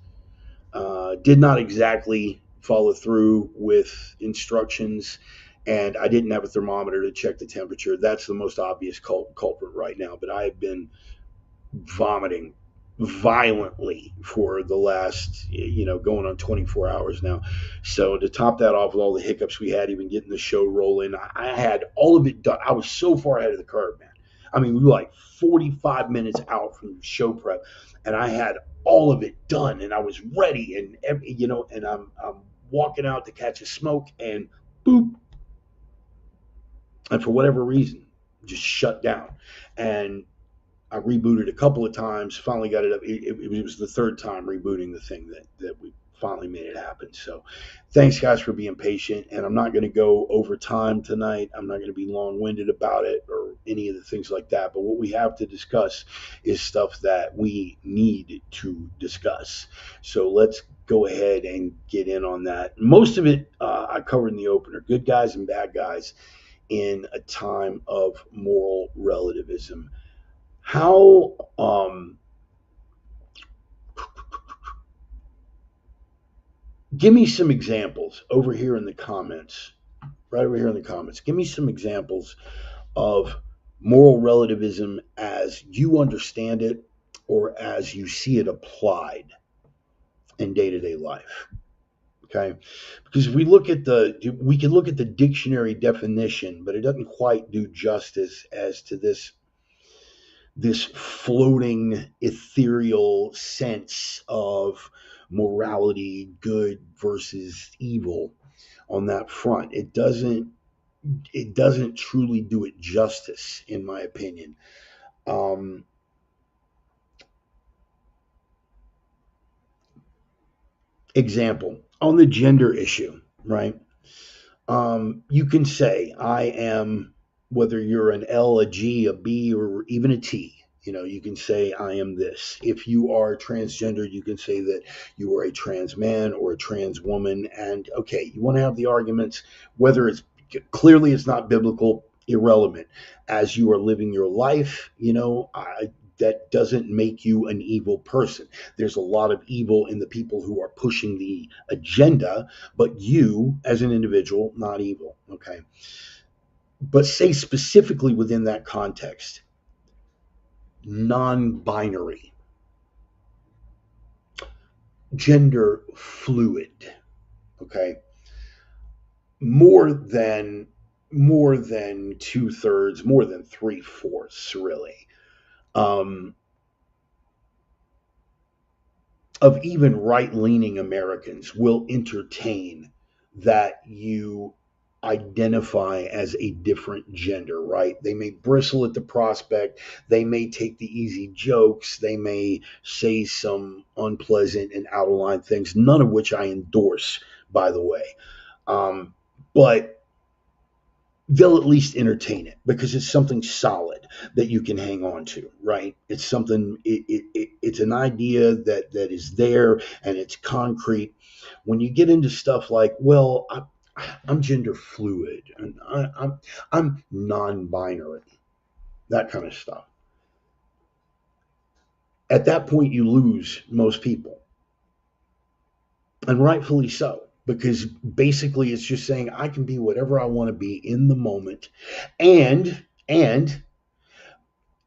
did not exactly follow through with instructions, and I didn't have a thermometer to check the temperature. That's the most obvious culprit right now. But I have been vomiting violently for the last, going on 24 hours now. So to top that off with all the hiccups we had, even getting the show rolling, I had all of it done. I was so far ahead of the curve, man. I mean, we were like 45 minutes out from show prep, and I had all of it done, and I was ready, and I'm walking out to catch a smoke, and boop, and for whatever reason, just shut down. And I rebooted a couple of times, finally got it up. It was the third time rebooting the thing that we finally made it happen. So thanks, guys, for being patient. And I'm not going to go over time tonight. I'm not going to be long winded about it or any of the things like that. But what we have to discuss is stuff that we need to discuss. So let's go ahead and get in on that. Most of it I covered in the opener, good guys and bad guys in a time of moral relativism. How give me some examples over here in the comments, right over here in the comments. Give me some examples of moral relativism as you understand it or as you see it applied in day-to-day life. Okay, because if we can look at the dictionary definition, but it doesn't quite do justice as to this floating ethereal sense of morality, good versus evil on that front. It doesn't truly do it justice, in my opinion. Um, Example on the gender issue, right? You can say I am, whether you're an L, a G, a B, or even a T. You can say I am this. If you are transgender, you can say that you are a trans man or a trans woman. And okay, you want to have the arguments, whether it's clearly it's not biblical, irrelevant. As you are living your life, that doesn't make you an evil person. There's a lot of evil in the people who are pushing the agenda, but you, as an individual, not evil. Okay. But say specifically within that context, non binary, gender fluid. Okay. More than two-thirds, more than three-fourths, really. Um, of even right leaning Americans will entertain that you identify as a different gender, right? They may bristle at the prospect. They may take the easy jokes. They may say some unpleasant and out of line things, none of which I endorse, by the way. But they'll at least entertain it because it's something solid that you can hang on to, right? It's something, it's an idea that is there and it's concrete. When you get into stuff like, well, I'm gender fluid and I'm non-binary, that kind of stuff. At that point, you lose most people, and rightfully so, because basically it's just saying I can be whatever I want to be in the moment, and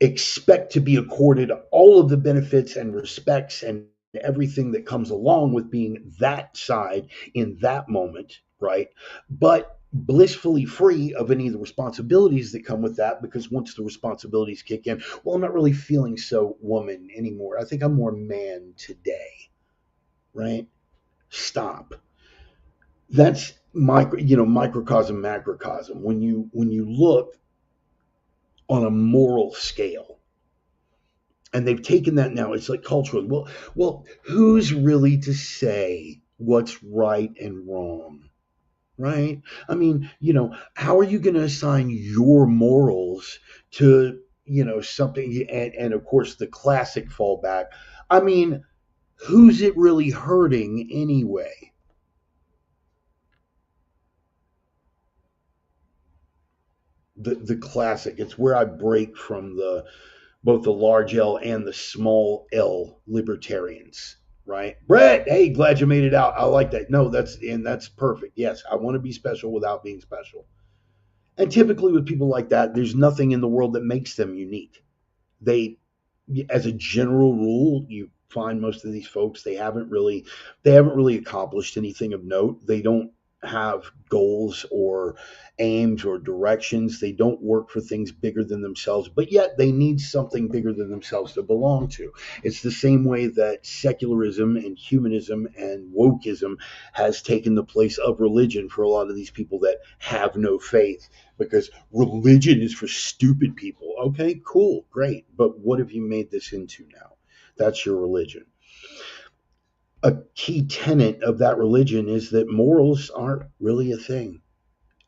expect to be accorded all of the benefits and respects and everything that comes along with being that side in that moment, right? But blissfully free of any of the responsibilities that come with that, because once the responsibilities kick in, well, I'm not really feeling so woman anymore. I think I'm more man today, right? Stop. That's microcosm, macrocosm. When you look on a moral scale, and they've taken that now, it's like culturally, well, who's really to say what's right and wrong, right? I mean, how are you going to assign your morals to something, and of course the classic fallback, I mean, who's it really hurting anyway? The classic, it's where I break from the both the large L and the small L libertarians, right? Brett, hey, glad you made it out. I like that. No, that's perfect. Yes, I want to be special without being special. And typically with people like that, there's nothing in the world that makes them unique. They, as a general rule, you find most of these folks, they haven't really accomplished anything of note. They don't have goals or aims or directions. They don't work for things bigger than themselves, but yet they need something bigger than themselves to belong to. It's the same way that secularism and humanism and wokeism has taken the place of religion for a lot of these people that have no faith, because religion is for stupid people. Okay, cool, great. But what have you made this into now? That's your religion. A key tenet of that religion is that morals aren't really a thing.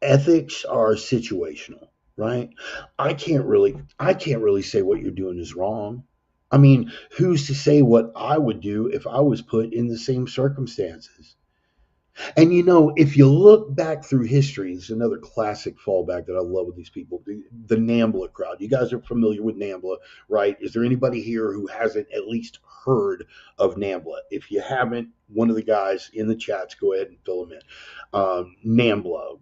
Ethics are situational, right? I can't really say what you're doing is wrong. I mean, who's to say what I would do if I was put in the same circumstances? And if you look back through history, it's another classic fallback that I love with these people, the NAMBLA crowd. You guys are familiar with NAMBLA, right? Is there anybody here who hasn't at least heard of NAMBLA? If you haven't, one of the guys in the chats, go ahead and fill them in. NAMBLA,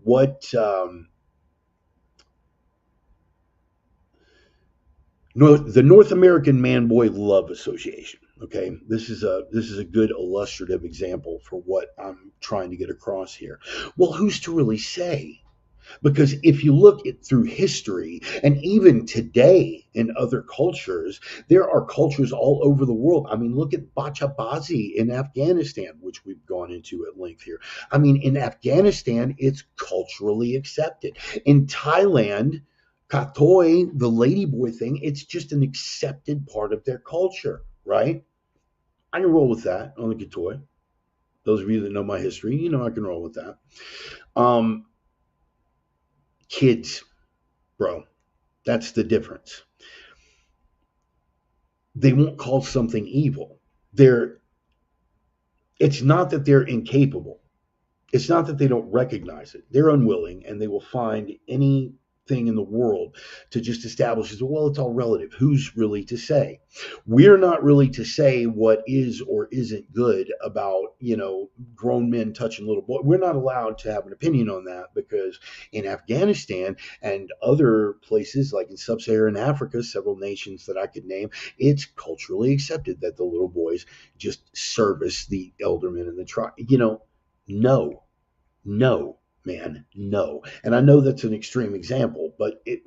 the North American Man Boy Love Association. Okay, this is a good illustrative example for what I'm trying to get across here. Well, who's to really say? Because if you look at through history and even today in other cultures, there are cultures all over the world. I mean, look at Bachabazi in Afghanistan, which we've gone into at length here. I mean, in Afghanistan, it's culturally accepted. In Thailand, Katoi, the ladyboy thing, it's just an accepted part of their culture, right? I can roll with that on the Katoi. Those of you that know my history, I can roll with that. Um, Kids, bro, that's the difference. They won't call something evil. They're It's not that they're incapable. It's not that they don't recognize it. They're unwilling, and they will find anything in the world to just establish as well. It's all relative. Who's really to say? We're not really to say what is or isn't good about grown men touching little boys. We're not allowed to have an opinion on that, because in Afghanistan and other places like in sub-Saharan Africa, several nations that I could name, it's culturally accepted that the little boys just service the elder men in the tribe. No, no, man, no. And I know that's an extreme example, but it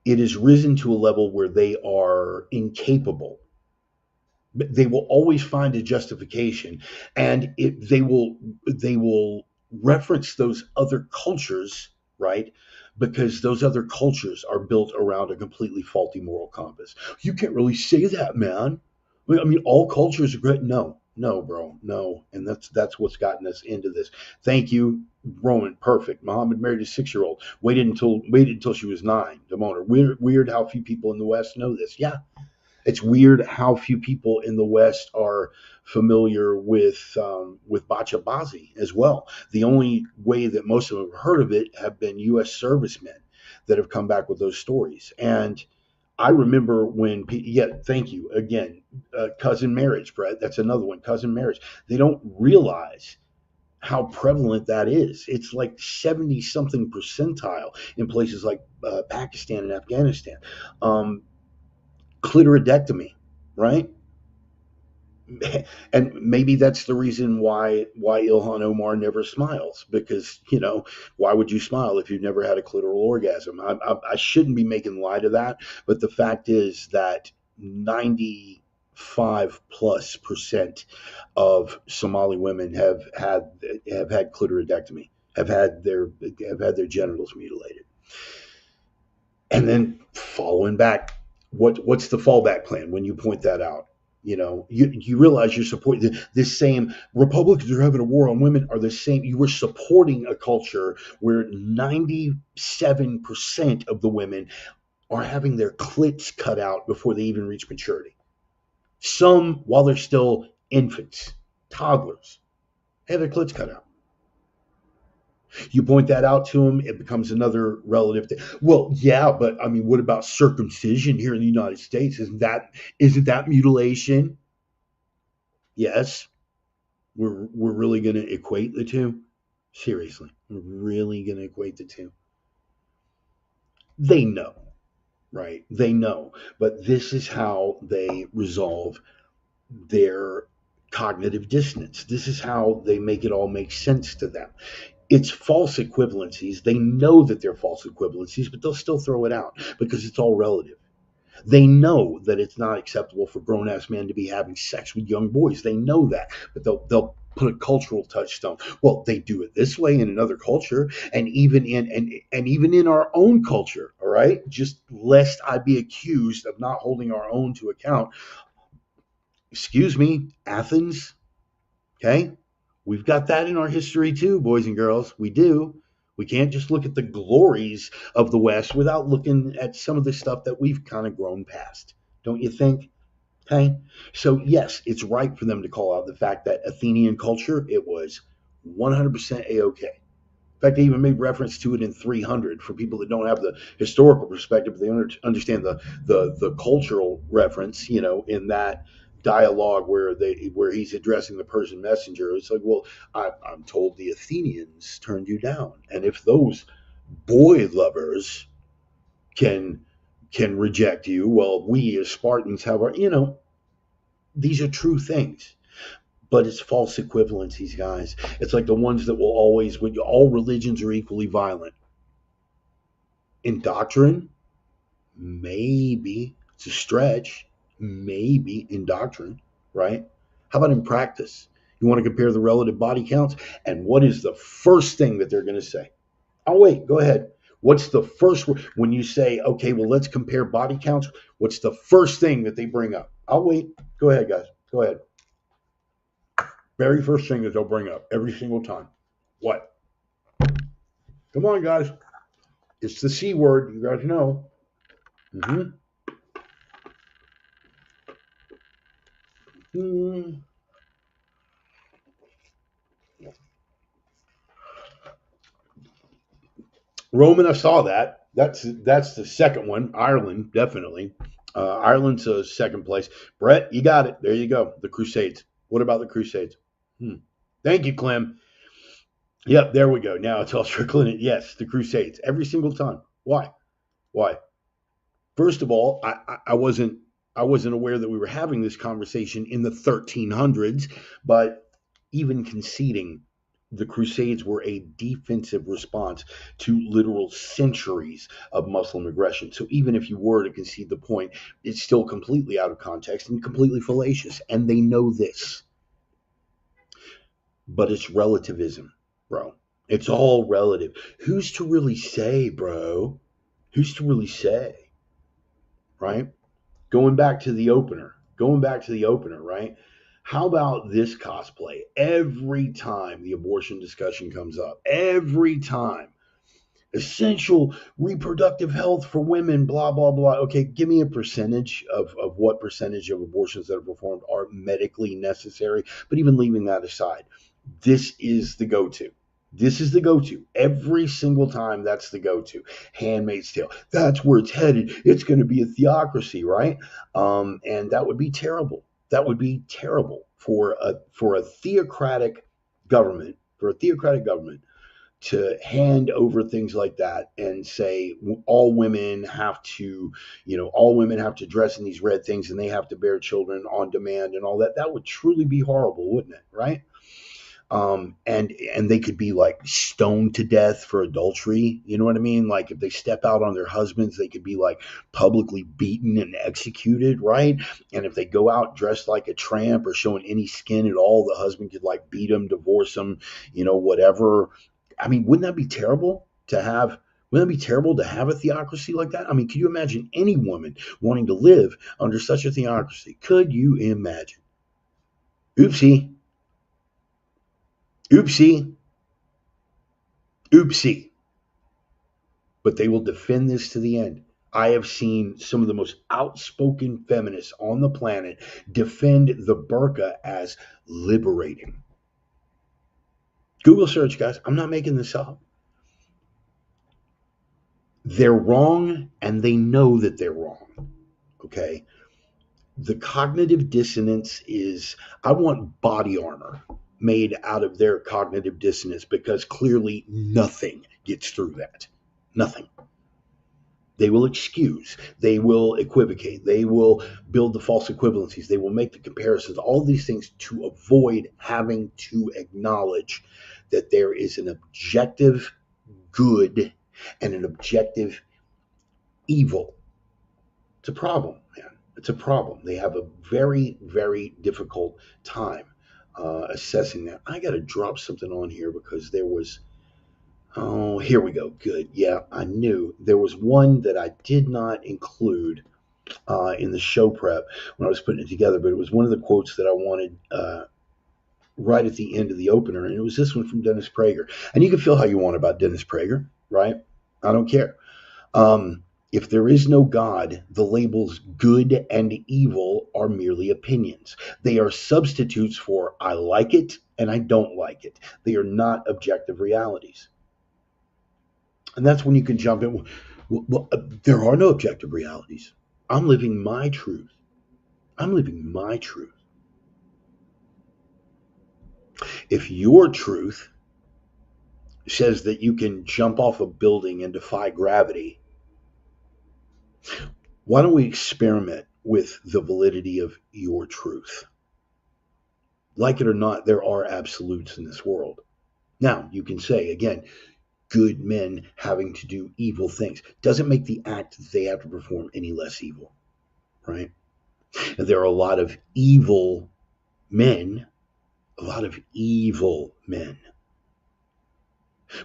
has risen to a level where they are incapable. They will always find a justification, and they will reference those other cultures, right? Because those other cultures are built around a completely faulty moral compass. You can't really say that, man. I mean, all cultures are great. No, no, bro, no. And that's what's gotten us into this. Thank you, Roman. Perfect. Muhammad married a 6-year-old. Waited until she was 9 to moan her. Weird how few people in the West know this. Yeah, it's weird how few people in the West are familiar with Bachabazi as well. The only way that most of them have heard of it have been U.S. servicemen that have come back with those stories. And I remember when, yeah, thank you again. Cousin marriage, Brett. That's another one. Cousin marriage. They don't realize how prevalent that is. It's like 70 something percentile in places like Pakistan and Afghanistan. Um, Clitoridectomy, right? And maybe that's the reason why Ilhan Omar never smiles, because why would you smile if you've never had a clitoral orgasm? I shouldn't be making light of that, but the fact is that 95+% of Somali women have had clitoridectomy, have had their genitals mutilated. And then following back, what's the fallback plan when you point that out? You realize you're supporting this same Republicans are having a war on women are the same. You were supporting a culture where 97% of the women are having their clits cut out before they even reach maturity. Some while they're still infants, toddlers, have their clits cut out. You point that out to them, it becomes another relative thing. Well, yeah, but I mean, what about circumcision here in the United States? Isn't that mutilation? Yes. We're really going to equate the two. Seriously, we're really going to equate the two. They know, right? They know, but this is how they resolve their cognitive dissonance. This is how they make it all make sense to them. It's false equivalencies. They know that they're false equivalencies, but they'll still throw it out because it's all relative. They know that it's not acceptable for grown ass men to be having sex with young boys. They know that, but they'll put a cultural touchstone. Well, they do it this way in another culture, and even in our own culture. All right, just lest I be accused of not holding our own to account. Excuse me, Athens. Okay, we've got that in our history too, boys and girls. We do. We can't just look at the glories of the West without looking at some of the stuff that we've kind of grown past. Don't you think? Okay. So, yes, it's right for them to call out the fact that Athenian culture, it was 100% A OK. In fact, they even made reference to it in 300 for people that don't have the historical perspective. They understand the cultural reference, in that dialogue where he's addressing the Persian messenger. It's like, well, I'm told the Athenians turned you down, and if those boy lovers can reject you, well, we as Spartans have our, these are true things. But it's false equivalencies, guys. It's like the ones that will always, when all religions are equally violent. In doctrine, maybe it's a stretch, maybe in doctrine, right? How about in practice? You want to compare the relative body counts, and what is the first thing that they're going to say? Oh, wait, go ahead. What's the first, when you say, okay, well, let's compare body counts, what's the first thing that they bring up? I'll wait. Go ahead, guys. Go ahead. Very first thing that they'll bring up every single time. What? Come on, guys. It's the C word. You guys know. Mm-hmm. Mm-hmm. Roman, I saw that. That's the second one. Ireland, definitely. Ireland's a second place. Brett, you got it. There you go. The Crusades. What about the Crusades? Hmm. Thank you, Clem. Yep, there we go. Now it's all trickling in. Yes, the Crusades. Every single time. Why? Why? First of all, I wasn't aware that we were having this conversation in the 1300s, but even conceding the Crusades were a defensive response to literal centuries of Muslim aggression. So even if you were to concede the point, it's still completely out of context and completely fallacious. And they know this. But it's relativism, bro. It's all relative. Who's to really say, bro? Who's to really say, right? Going back to the opener, right? How about this cosplay? Every time the abortion discussion comes up, every time, essential reproductive health for women, blah, blah, blah. Okay, give me a percentage of what percentage of abortions that are performed are medically necessary. But even leaving that aside, this is the go to. This is the go-to. Every single time, that's the go-to. Handmaid's Tale. That's where it's headed. It's going to be a theocracy, right? And that would be terrible. That would be terrible for a theocratic government, to hand over things like that and say all women have to dress in these red things and they have to bear children on demand and all that. That would truly be horrible, wouldn't it? Right? And they could be like stoned to death for adultery. You know what I mean? Like if they step out on their husbands, they could be like publicly beaten and executed, right? And if they go out dressed like a tramp or showing any skin at all, the husband could like beat them, divorce them, whatever. I mean, wouldn't that be terrible to have? Wouldn't that be terrible to have a theocracy like that? I mean, could you imagine any woman wanting to live under such a theocracy? Could you imagine? Oopsie, oopsie, oopsie. But they will defend this to the end. I have seen some of the most outspoken feminists on the planet defend the burqa as liberating. Google search, guys. I'm not making this up. They're wrong and they know that they're wrong. Okay. The cognitive dissonance is, I want body armor made out of their cognitive dissonance because clearly nothing gets through that. Nothing. They will excuse, they will equivocate, they will build the false equivalencies, they will make the comparisons, all these things to avoid having to acknowledge that there is an objective good and an objective evil. It's a problem, man. It's a problem. They have a very, very difficult time assessing that. I got to drop something on here because there was. Oh, here we go. Good. Yeah, I knew there was one that I did not include in the show prep when I was putting it together, but it was one of the quotes that I wanted right at the end of the opener, and it was this one from Dennis Prager. And you can feel how you want about Dennis Prager, right? I don't care. If there is no God, the labels good and evil are merely opinions. They are substitutes for I like it and I don't like it. They are not objective realities. And that's when you can jump in. Well, there are no objective realities. I'm living my truth. I'm living my truth. If your truth says that you can jump off a building and defy gravity, why don't we experiment with the validity of your truth? Like it or not, there are absolutes in this world. Now, you can say, again, good men having to do evil things doesn't make the act that they have to perform any less evil, right? And there are a lot of evil men,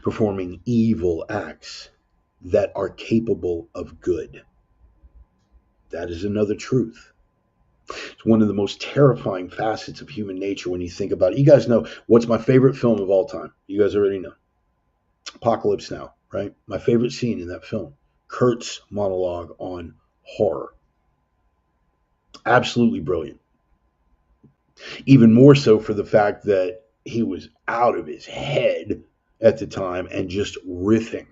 performing evil acts that are capable of good. That is another truth. It's one of the most terrifying facets of human nature when you think about it. You guys know what's my favorite film of all time. You guys already know. Apocalypse Now, right? My favorite scene in that film, Kurt's monologue on horror. Absolutely brilliant. Even more so for the fact that he was out of his head at the time and just riffing.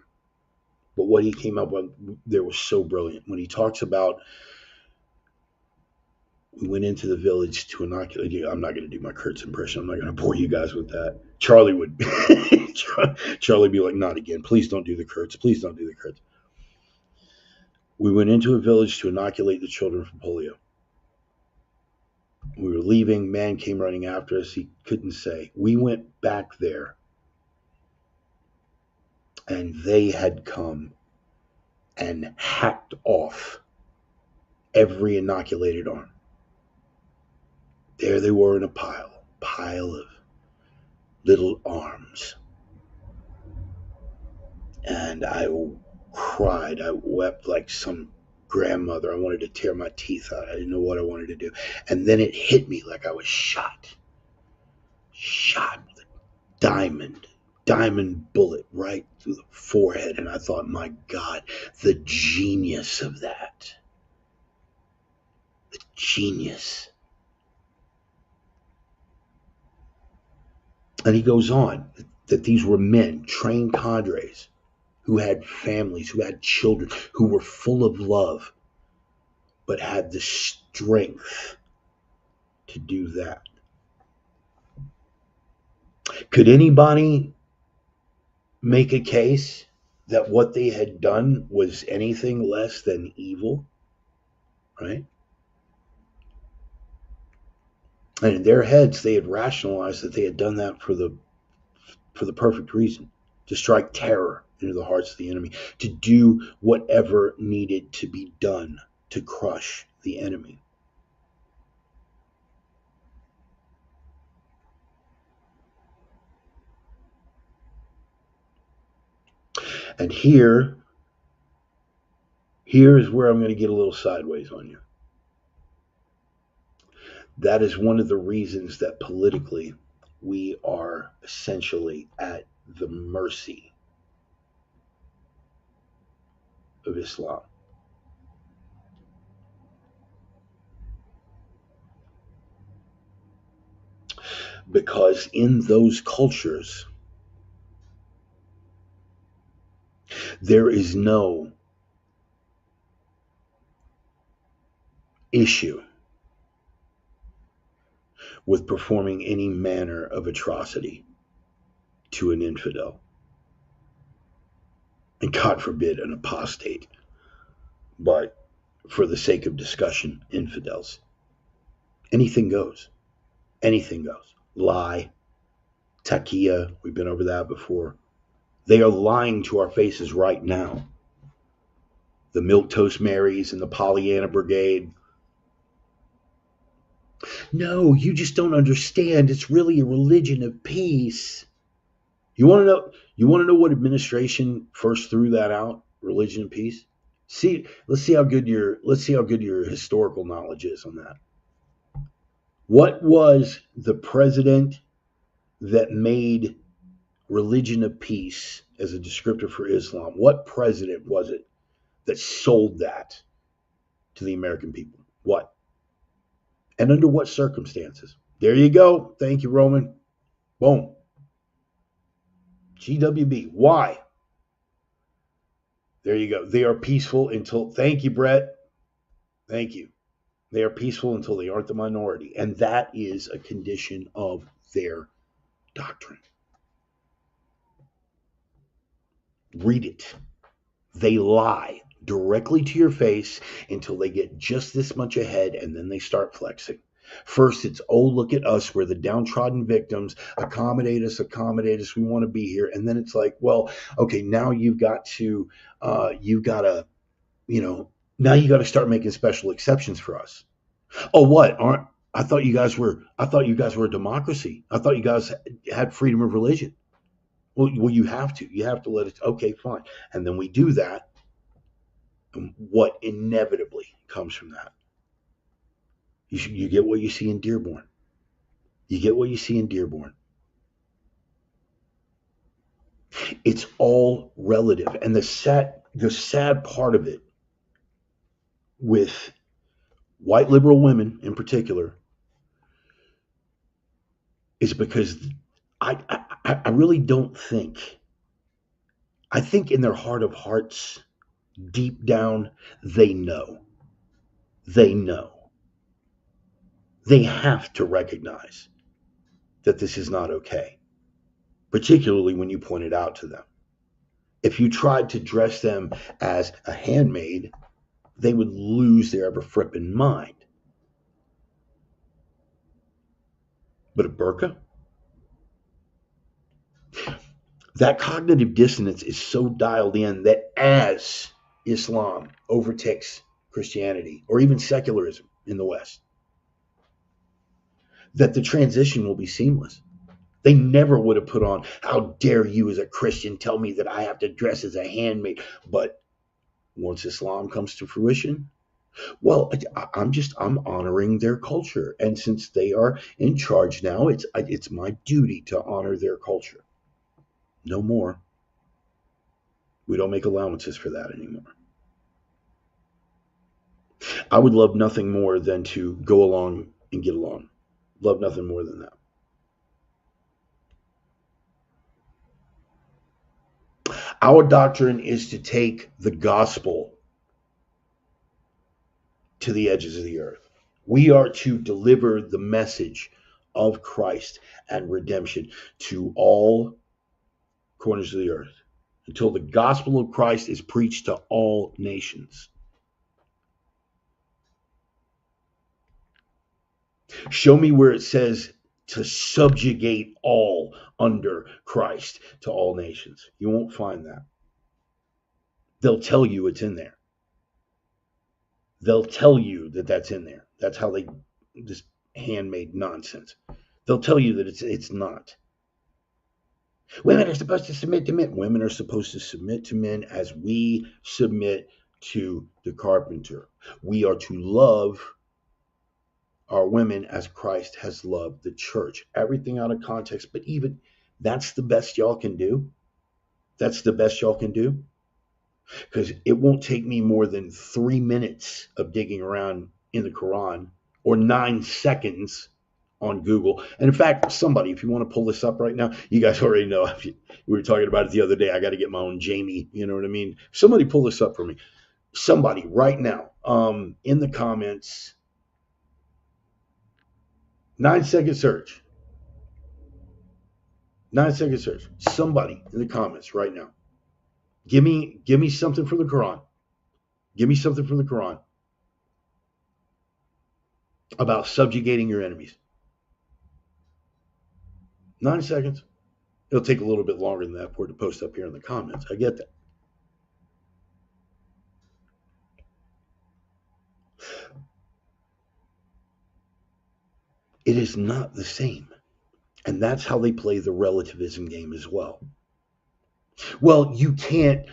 But what he came up with there was so brilliant. When he talks about, we went into the village to inoculate. I'm not going to do my Kurt's impression. I'm not going to bore you guys with that. Charlie would. Charlie be like, not again. Please don't do the Kurt's. Please don't do the Kurt's. We went into a village to inoculate the children from polio. We were leaving. Man came running after us. He couldn't say. We went back there, and they had come and hacked off every inoculated arm. There they were in a pile of little arms. And I cried. I wept like some grandmother. I wanted to tear my teeth out. I didn't know what I wanted to do. And then it hit me like I was shot with a diamond bullet right through the forehead. And I thought, my God, the genius of that. The genius. And he goes on. that these were men, trained cadres, who had families, who had children, who were full of love, but had the strength to do that. Could anybody make a case that what they had done was anything less than evil? Right? And in their heads, they had rationalized that they had done that for the perfect reason, to strike terror into the hearts of the enemy, to do whatever needed to be done to crush the enemy. And here is where I'm going to get a little sideways on you. That is one of the reasons that politically we are essentially at the mercy of Islam. Because in those cultures, there is no issue with performing any manner of atrocity to an infidel. And God forbid an apostate, but for the sake of discussion, infidels. Anything goes. Anything goes. Lie, taqiyya, we've been over that before. They are lying to our faces right now. The Milquetoast Marys and the Pollyanna Brigade. No, you just don't understand. It's really a religion of peace. You want to know? You want to know what administration first threw that out? Religion of peace. Let's see how good your historical knowledge is on that. What was the president that made religion of peace as a descriptor for Islam? What president was it that sold that to the American people? What? And under what circumstances? There you go. Thank you, Roman. Boom. GWB. Why? There you go. They are peaceful until, thank you, Brett. Thank you. They are peaceful until they aren't the minority. And that is a condition of their doctrine. Read it. They lie directly to your face until they get just this much ahead, and then they start flexing. First, it's, oh, look at us. We're the downtrodden victims. Accommodate us. We want to be here. And then it's like, well, okay, now you've got to, now you got to start making special exceptions for us. Oh, what? I thought you guys were a democracy. I thought you guys had freedom of religion. Well, you have to. You have to let it. Okay, fine. And then we do that. And what inevitably comes from that? You get what you see in Dearborn. You get what you see in Dearborn. It's all relative. And the sad part of it with white liberal women in particular is because I really don't think, I think in their heart of hearts, deep down, they know. They know. They have to recognize that this is not okay, particularly when you point it out to them. If you tried to dress them as a handmaid, they would lose their ever frippin' mind. But a burqa? That cognitive dissonance is so dialed in that as Islam overtakes Christianity, or even secularism in the West, that the transition will be seamless. They never would have put on, how dare you as a Christian tell me that I have to dress as a handmaid. But once Islam comes to fruition, well, I'm honoring their culture. And since they are in charge now, it's my duty to honor their culture. No more. We don't make allowances for that anymore. I would love nothing more than to go along and get along. Love nothing more than that. Our doctrine is to take the gospel to the edges of the earth. We are to deliver the message of Christ and redemption to all corners of the earth until the gospel of Christ is preached to all nations. Show me where it says to subjugate all under Christ to all nations. You won't find that. They'll tell you it's in there. They'll tell you that that's in there. That's how they, this handmade nonsense. They'll tell you that it's not. Women are supposed to submit to men. Women are supposed to submit to men as we submit to the carpenter. We are to love our women as Christ has loved the church. Everything out of context, but even that's the best y'all can do. That's the best y'all can do. Because it won't take me more than 3 minutes of digging around in the Quran or 9 seconds on Google. And in fact, somebody, if you want to pull this up right now, you guys already know. We were talking about it the other day. I got to get my own Jamie. You know what I mean? Somebody pull this up for me. Somebody right now, in the comments, 9-second search. 9-second search. Somebody in the comments right now. Give me something from the Quran. Give me something from the Quran about subjugating your enemies. 9 seconds. It'll take a little bit longer than that for it to post up here in the comments. I get that. It is not the same. And that's how they play the relativism game as well. Well, you can't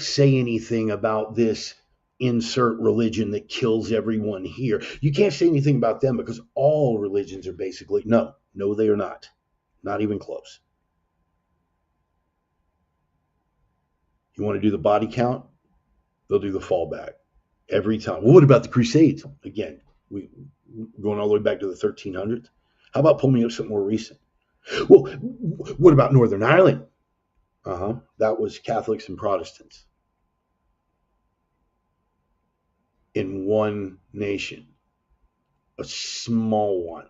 say anything about this insert religion that kills everyone here. You can't say anything about them because all religions are basically no, they are not. Not even close. You want to do the body count? They'll do the fallback every time. Well, what about the Crusades? Again, we going all the way back to the 1300s. How about pull me up something more recent? Well, what about Northern Ireland? That was Catholics and Protestants in one nation, a small one.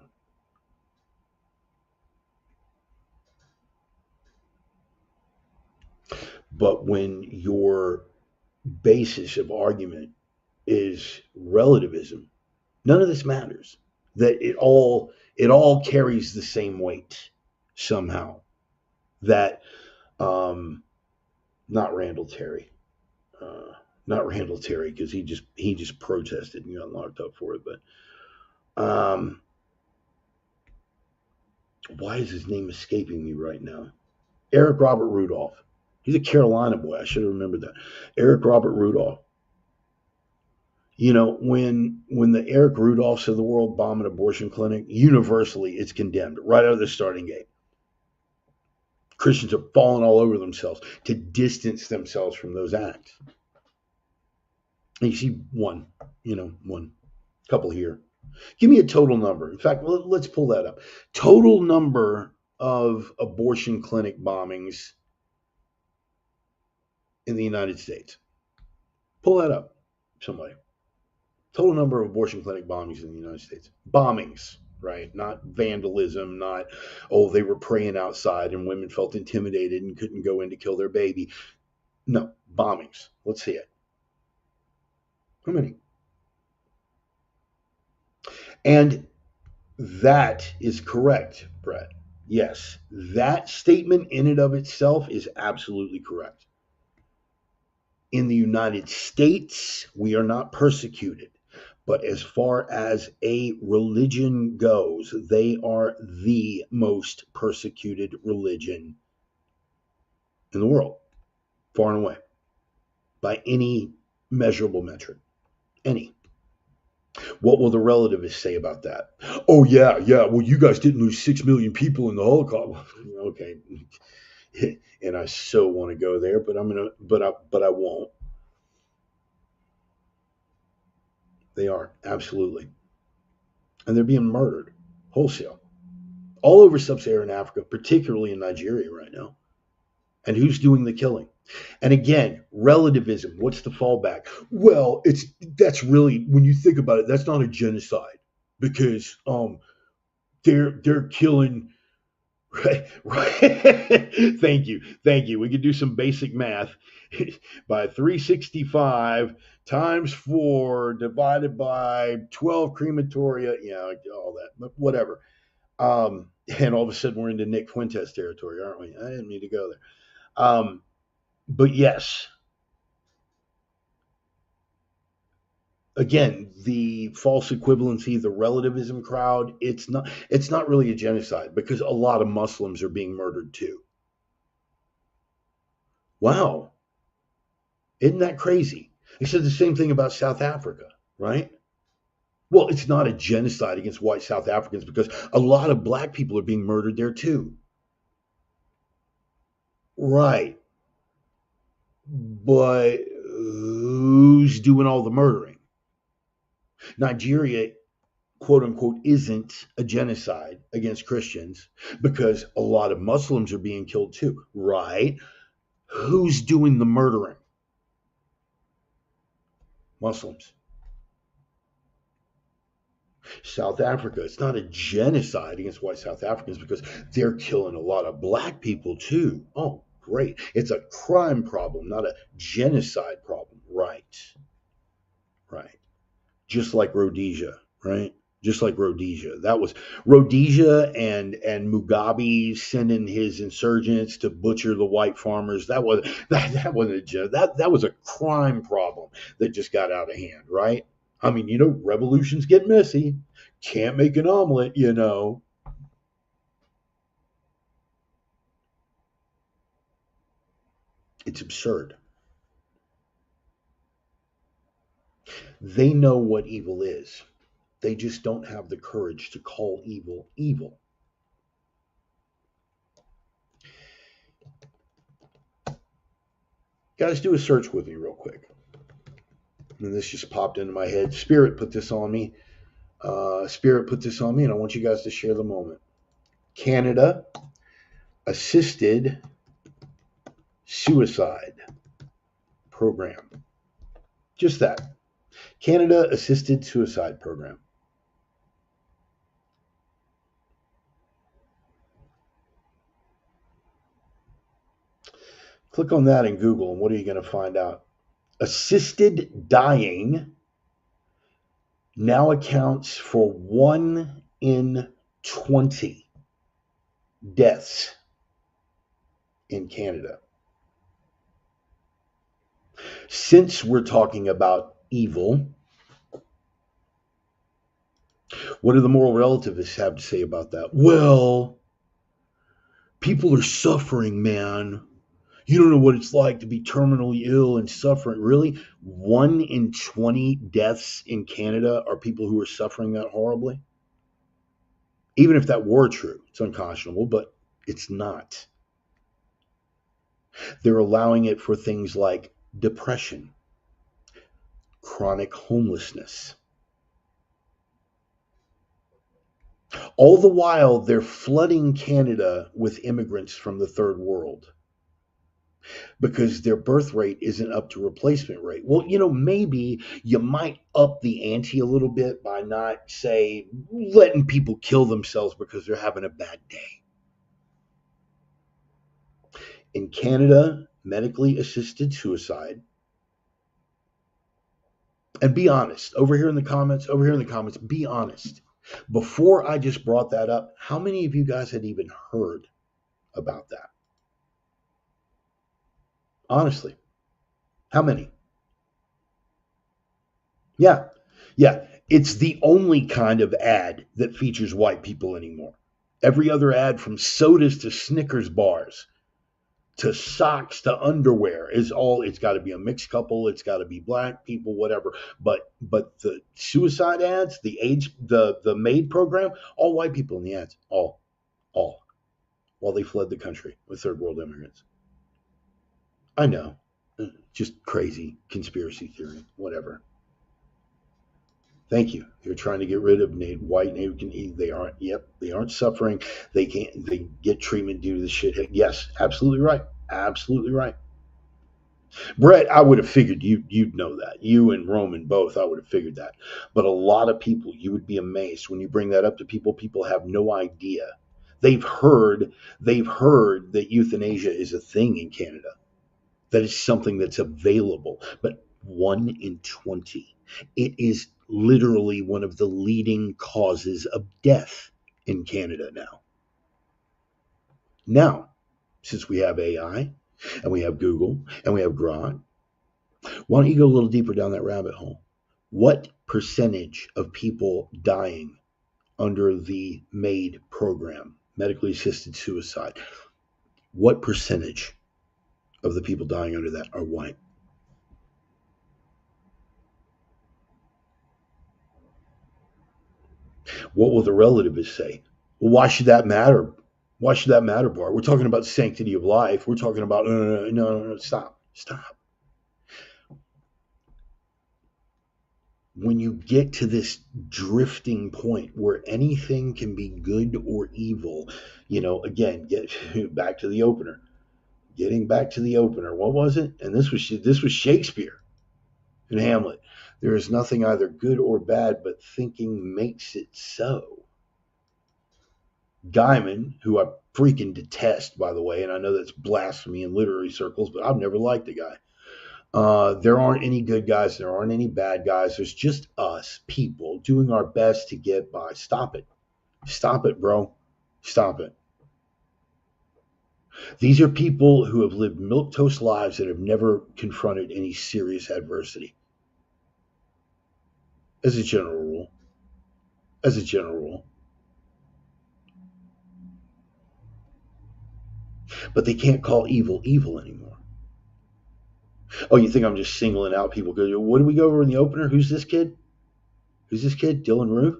But when your basis of argument is relativism, none of this matters. That it all carries the same weight somehow. That not Randall Terry, because he just protested and got locked up for it. But why is his name escaping me right now? Eric Robert Rudolph. He's a Carolina boy. I should have remembered that. Eric Robert Rudolph. You know, when the Eric Rudolphs of the world bomb an abortion clinic, universally it's condemned right out of the starting gate. Christians are falling all over themselves to distance themselves from those acts. And you see one couple here. Give me a total number. In fact, let's pull that up. Total number of abortion clinic bombings in the United States. Pull that up, somebody. Total number of abortion clinic bombings in the United States. Bombings, right? Not vandalism, not, they were praying outside and women felt intimidated and couldn't go in to kill their baby. No, bombings. Let's see it. How many? And that is correct, Brett. Yes, that statement in and of itself is absolutely correct. In the United States, we are not persecuted. But as far as a religion goes, they are the most persecuted religion in the world, far and away, by any measurable metric. Any. What will the relativists say about that? Oh, yeah. Well, you guys didn't lose 6 million people in the Holocaust. Okay. And I so want to go there, but I won't. They are, absolutely. And they're being murdered wholesale all over sub-Saharan Africa, particularly in Nigeria right now. And who's doing the killing? And again, relativism. What's the fallback? Well, that's really, when you think about it, that's not a genocide because they're killing. Right, right. Thank you. We could do some basic math. By 365 times 4 divided by 12 crematoria, all that, but whatever. And all of a sudden we're into Nick Fuentes territory, aren't we? I didn't mean to go there. But yes, again, the false equivalency, the relativism crowd, it's not really a genocide because a lot of Muslims are being murdered too. Wow, isn't that crazy? They said the same thing about South Africa, right? Well, it's not a genocide against white South Africans because a lot of black people are being murdered there too. Right. But who's doing all the murdering? Nigeria, quote unquote, isn't a genocide against Christians because a lot of Muslims are being killed too. Right. Who's doing the murdering? Muslims. South Africa, it's not a genocide against white South Africans because they're killing a lot of black people too. Oh, great. It's a crime problem, not a genocide problem. Right. Right. Just like Rhodesia, right? Just like Rhodesia. That was Rhodesia and Mugabe sending his insurgents to butcher the white farmers. That wasn't that was a crime problem that just got out of hand, right? I mean, revolutions get messy. Can't make an omelet. It's absurd. They know what evil is. They just don't have the courage to call evil evil. Guys, do a search with me real quick. And this just popped into my head. Spirit put this on me. And I want you guys to share the moment. Canada assisted suicide program. Just that. Canada assisted suicide program. Click on that in Google, and what are you going to find out? Assisted dying now accounts for 1 in 20 deaths in Canada. Since we're talking about evil, what do the moral relativists have to say about that? Well, people are suffering, man. You don't know what it's like to be terminally ill and suffering. Really? 1 in 20 deaths in Canada are people who are suffering that horribly? Even if that were true, it's unconscionable, but it's not. They're allowing it for things like depression, chronic homelessness. All the while, they're flooding Canada with immigrants from the third world because their birth rate isn't up to replacement rate. Well, maybe you might up the ante a little bit by not, say, letting people kill themselves because they're having a bad day. In Canada, medically assisted suicide, and be honest, over here in the comments, be honest. Before I just brought that up, how many of you guys had even heard about that? Honestly, how many? Yeah. Yeah. It's the only kind of ad that features white people anymore. Every other ad, from sodas to Snickers bars to socks to underwear, is all, it's got to be a mixed couple, it's got to be black people, whatever. But the suicide ads, the age, the MAID program, all white people in the ads. All. While they fled the country with third world immigrants. I know. Just crazy conspiracy theory, whatever. Thank you. They're trying to get rid of white Native. They aren't. Yep, they aren't suffering. They can't. They get treatment due to the shithead. Yes, absolutely right. Absolutely right. Brett, I would have figured you'd know that. You and Roman both, I would have figured that. But a lot of people, you would be amazed when you bring that up to people. People have no idea. They've heard they've heard that euthanasia is a thing in Canada. That is something that's available. But 1 in 20. It is literally one of the leading causes of death in Canada now. Now, since we have AI and we have Google and we have Grok, why don't you go a little deeper down that rabbit hole? What percentage of people dying under the MAID program, medically assisted suicide, what percentage of the people dying under that are white? What will the relativists say? Well, why should that matter? Why should that matter, Bart? We're talking about sanctity of life. We're talking about no, stop, stop. When you get to this drifting point where anything can be good or evil, again, get back to the opener. Getting back to the opener, what was it? And this was Shakespeare in Hamlet. There is nothing either good or bad, but thinking makes it so. Gaiman, who I freaking detest, by the way, and I know that's blasphemy in literary circles, but I've never liked the guy. There aren't any good guys. There aren't any bad guys. There's just us, people, doing our best to get by. Stop it. Stop it, bro. Stop it. These are people who have lived milquetoast lives that have never confronted any serious adversity. As a general rule. As a general rule. But they can't call evil evil anymore. Oh, you think I'm just singling out people? What did we go over in the opener? Who's this kid? Who's this kid? Dylan Roof?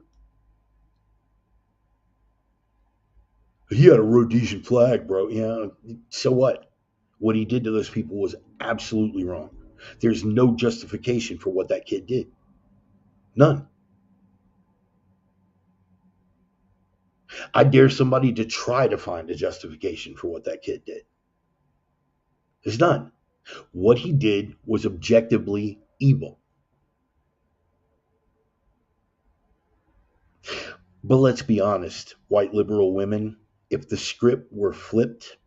He had a Rhodesian flag, bro. Yeah, so what? What he did to those people was absolutely wrong. There's no justification for what that kid did. None. I dare somebody to try to find a justification for what that kid did. There's none. What he did was objectively evil. But let's be honest, white liberal women, if the script were flipped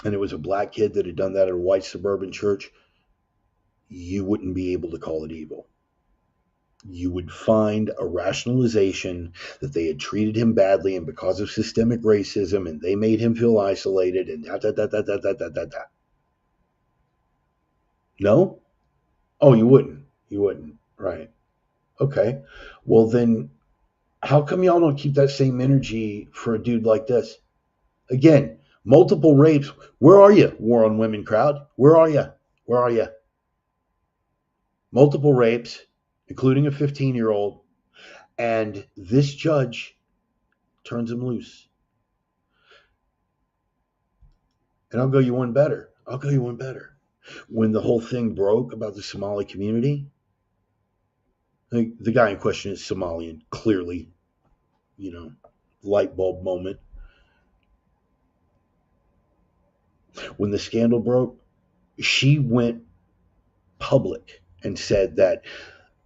and it was a black kid that had done that at a white suburban church, you wouldn't be able to call it evil. You would find a rationalization that they had treated him badly and because of systemic racism and they made him feel isolated and da. No? Oh, you wouldn't. You wouldn't. Right. Okay. Well, then how come y'all don't keep that same energy for a dude like this? Again, multiple rapes. Where are you, War on Women crowd? Where are you? Where are you? Multiple rapes, including a 15-year-old, and this judge turns him loose. And I'll go you one better. I'll go you one better. When the whole thing broke about the Somali community, the guy in question is Somalian, clearly, light bulb moment. When the scandal broke, she went public and said that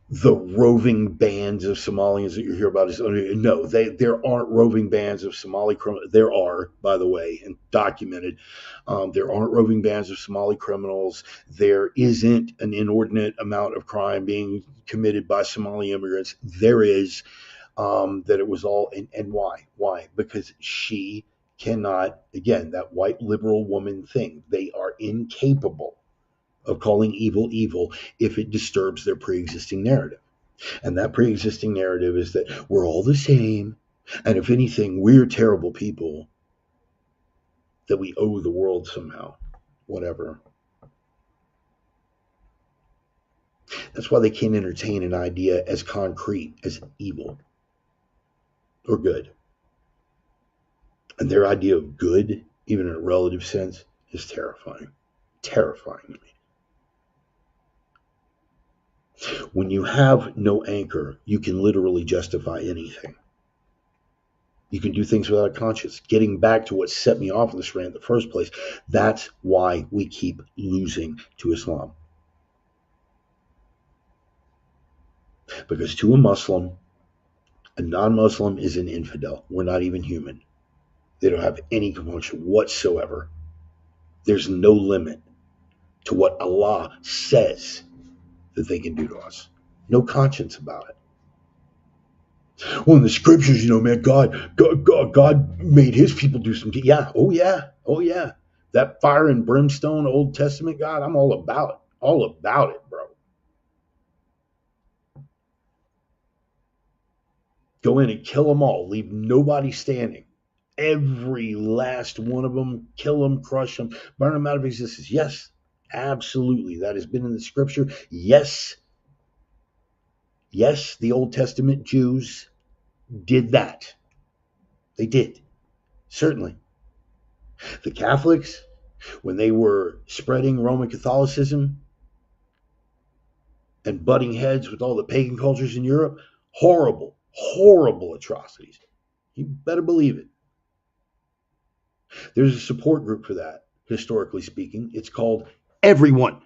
the roving bands of Somalians that you hear about is no, there aren't roving bands of Somali criminals. There are, by the way, and documented. There aren't roving bands of Somali criminals. There isn't an inordinate amount of crime being committed by Somali immigrants. There is. That it was all, and why? Why? Because she cannot, again, that white liberal woman thing. They are incapable of calling evil evil if it disturbs their pre-existing narrative. And that pre-existing narrative is that we're all the same, and if anything, we're terrible people that we owe the world somehow. Whatever. That's why they can't entertain an idea as concrete as evil or good. And their idea of good, even in a relative sense, is terrifying. Terrifying to me. When you have no anchor, you can literally justify anything. You can do things without a conscience. Getting back to what set me off in this rant in the first place, that's why we keep losing to Islam. Because to a Muslim, a non-Muslim is an infidel. We're not even human. They don't have any compunction whatsoever. There's no limit to what Allah says that they can do to us. No conscience about it. Well, in the scriptures, man, God made his people do some. Yeah, oh yeah. That fire and brimstone Old Testament God, I'm all about it, bro. Go in and kill them all, leave nobody standing. Every last one of them, kill them, crush them, burn them out of existence. Yes, absolutely. That has been in the scripture. Yes, the Old Testament Jews did that. They did. Certainly. The Catholics, when they were spreading Roman Catholicism and butting heads with all the pagan cultures in Europe, horrible, horrible atrocities. You better believe it. There's a support group for that, historically speaking. It's called Everyone.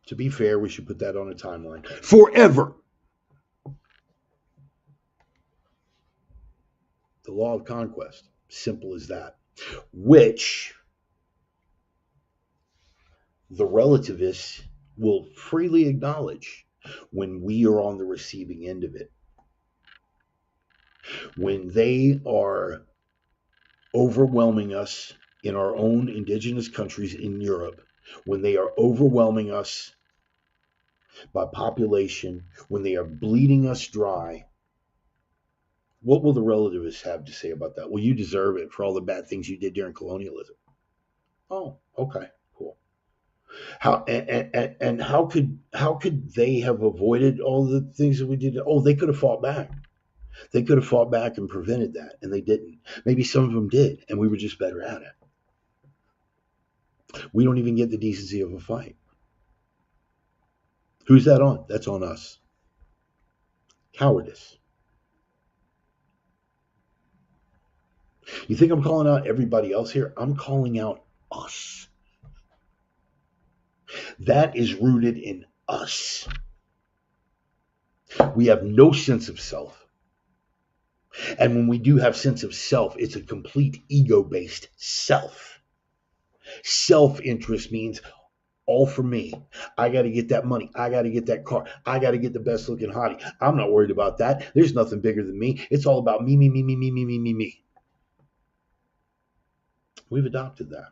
To be fair, we should put that on a timeline. Forever. The law of conquest. Simple as that. Which the relativists will freely acknowledge when we are on the receiving end of it. When they are overwhelming us in our own indigenous countries in Europe, when they are overwhelming us by population, when they are bleeding us dry, what will the relativists have to say about that? Well, you deserve it for all the bad things you did during colonialism. Oh, okay, cool. And how could they have avoided all the things that we did? Oh, they could have fought back. They could have fought back and prevented that, and they didn't. Maybe some of them did, and we were just better at it. We don't even get the decency of a fight. Who's that on? That's on us. Cowardice. You think I'm calling out everybody else here? I'm calling out us. That is rooted in us. We have no sense of self. And when we do have sense of self, it's a complete ego-based self. Self-interest means all for me. I got to get that money. I got to get that car. I got to get the best looking hottie. I'm not worried about that. There's nothing bigger than me. It's all about me, me, me, me, me, me, me, me, me. We've adopted that.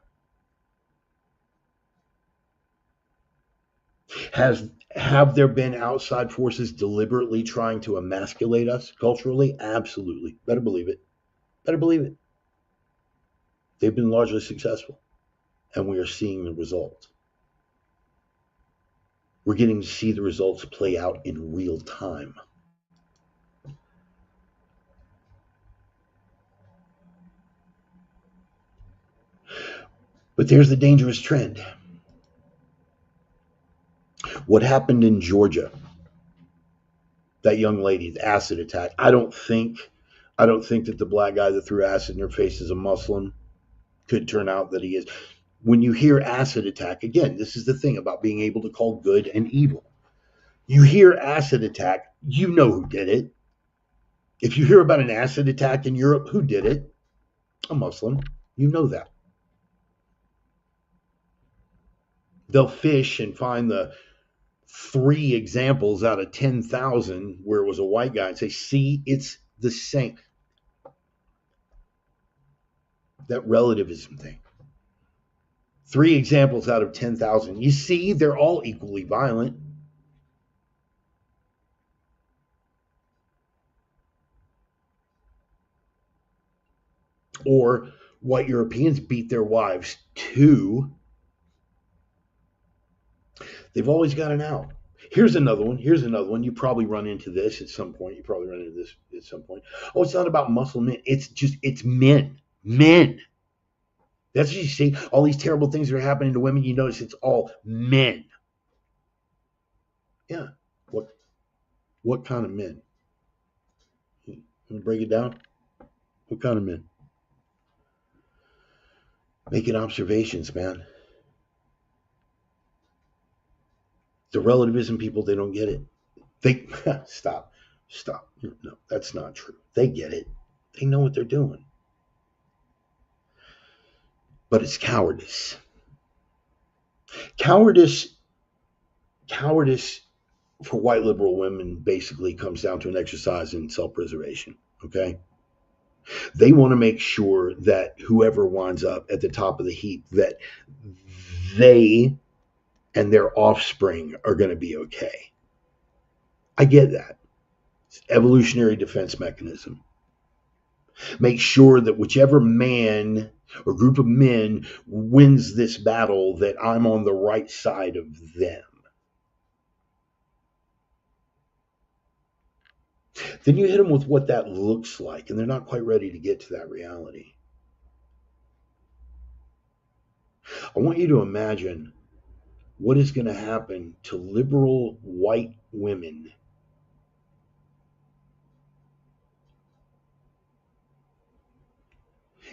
Have there been outside forces deliberately trying to emasculate us culturally? Absolutely. Better believe it. Better believe it. They've been largely successful, and we are seeing the results. We're getting to see the results play out in real time. But there's the dangerous trend. What happened in Georgia? That young lady, the acid attack. I don't think that the black guy that threw acid in her face is a Muslim. Could turn out that he is. When you hear acid attack, again, this is the thing about being able to call good and evil. You hear acid attack, you know who did it. If you hear about an acid attack in Europe, who did it? A Muslim. You know that. They'll fish and find the 3 examples out of 10,000 where it was a white guy and say, see, it's the same. That relativism thing. 3 examples out of 10,000. You see, they're all equally violent. Or white Europeans beat their wives too. They've always got an out. Here's another one. You probably run into this at some point. Oh, it's not about Muslim men. It's men. Men. That's what you see. All these terrible things that are happening to women, you notice it's all men. Yeah. What kind of men? Want to break it down? What kind of men? Making observations, man. The relativism people, they don't get it. They stop, stop. No, that's not true. They get it. They know what they're doing. But it's cowardice. Cowardice, cowardice for white liberal women basically comes down to an exercise in self-preservation. Okay, they want to make sure that whoever winds up at the top of the heap, that they and their offspring are going to be okay. I get that. It's evolutionary defense mechanism. Make sure that whichever man or group of men wins this battle, that I'm on the right side of them. Then you hit them with what that looks like, and they're not quite ready to get to that reality. I want you to imagine what is going to happen to liberal white women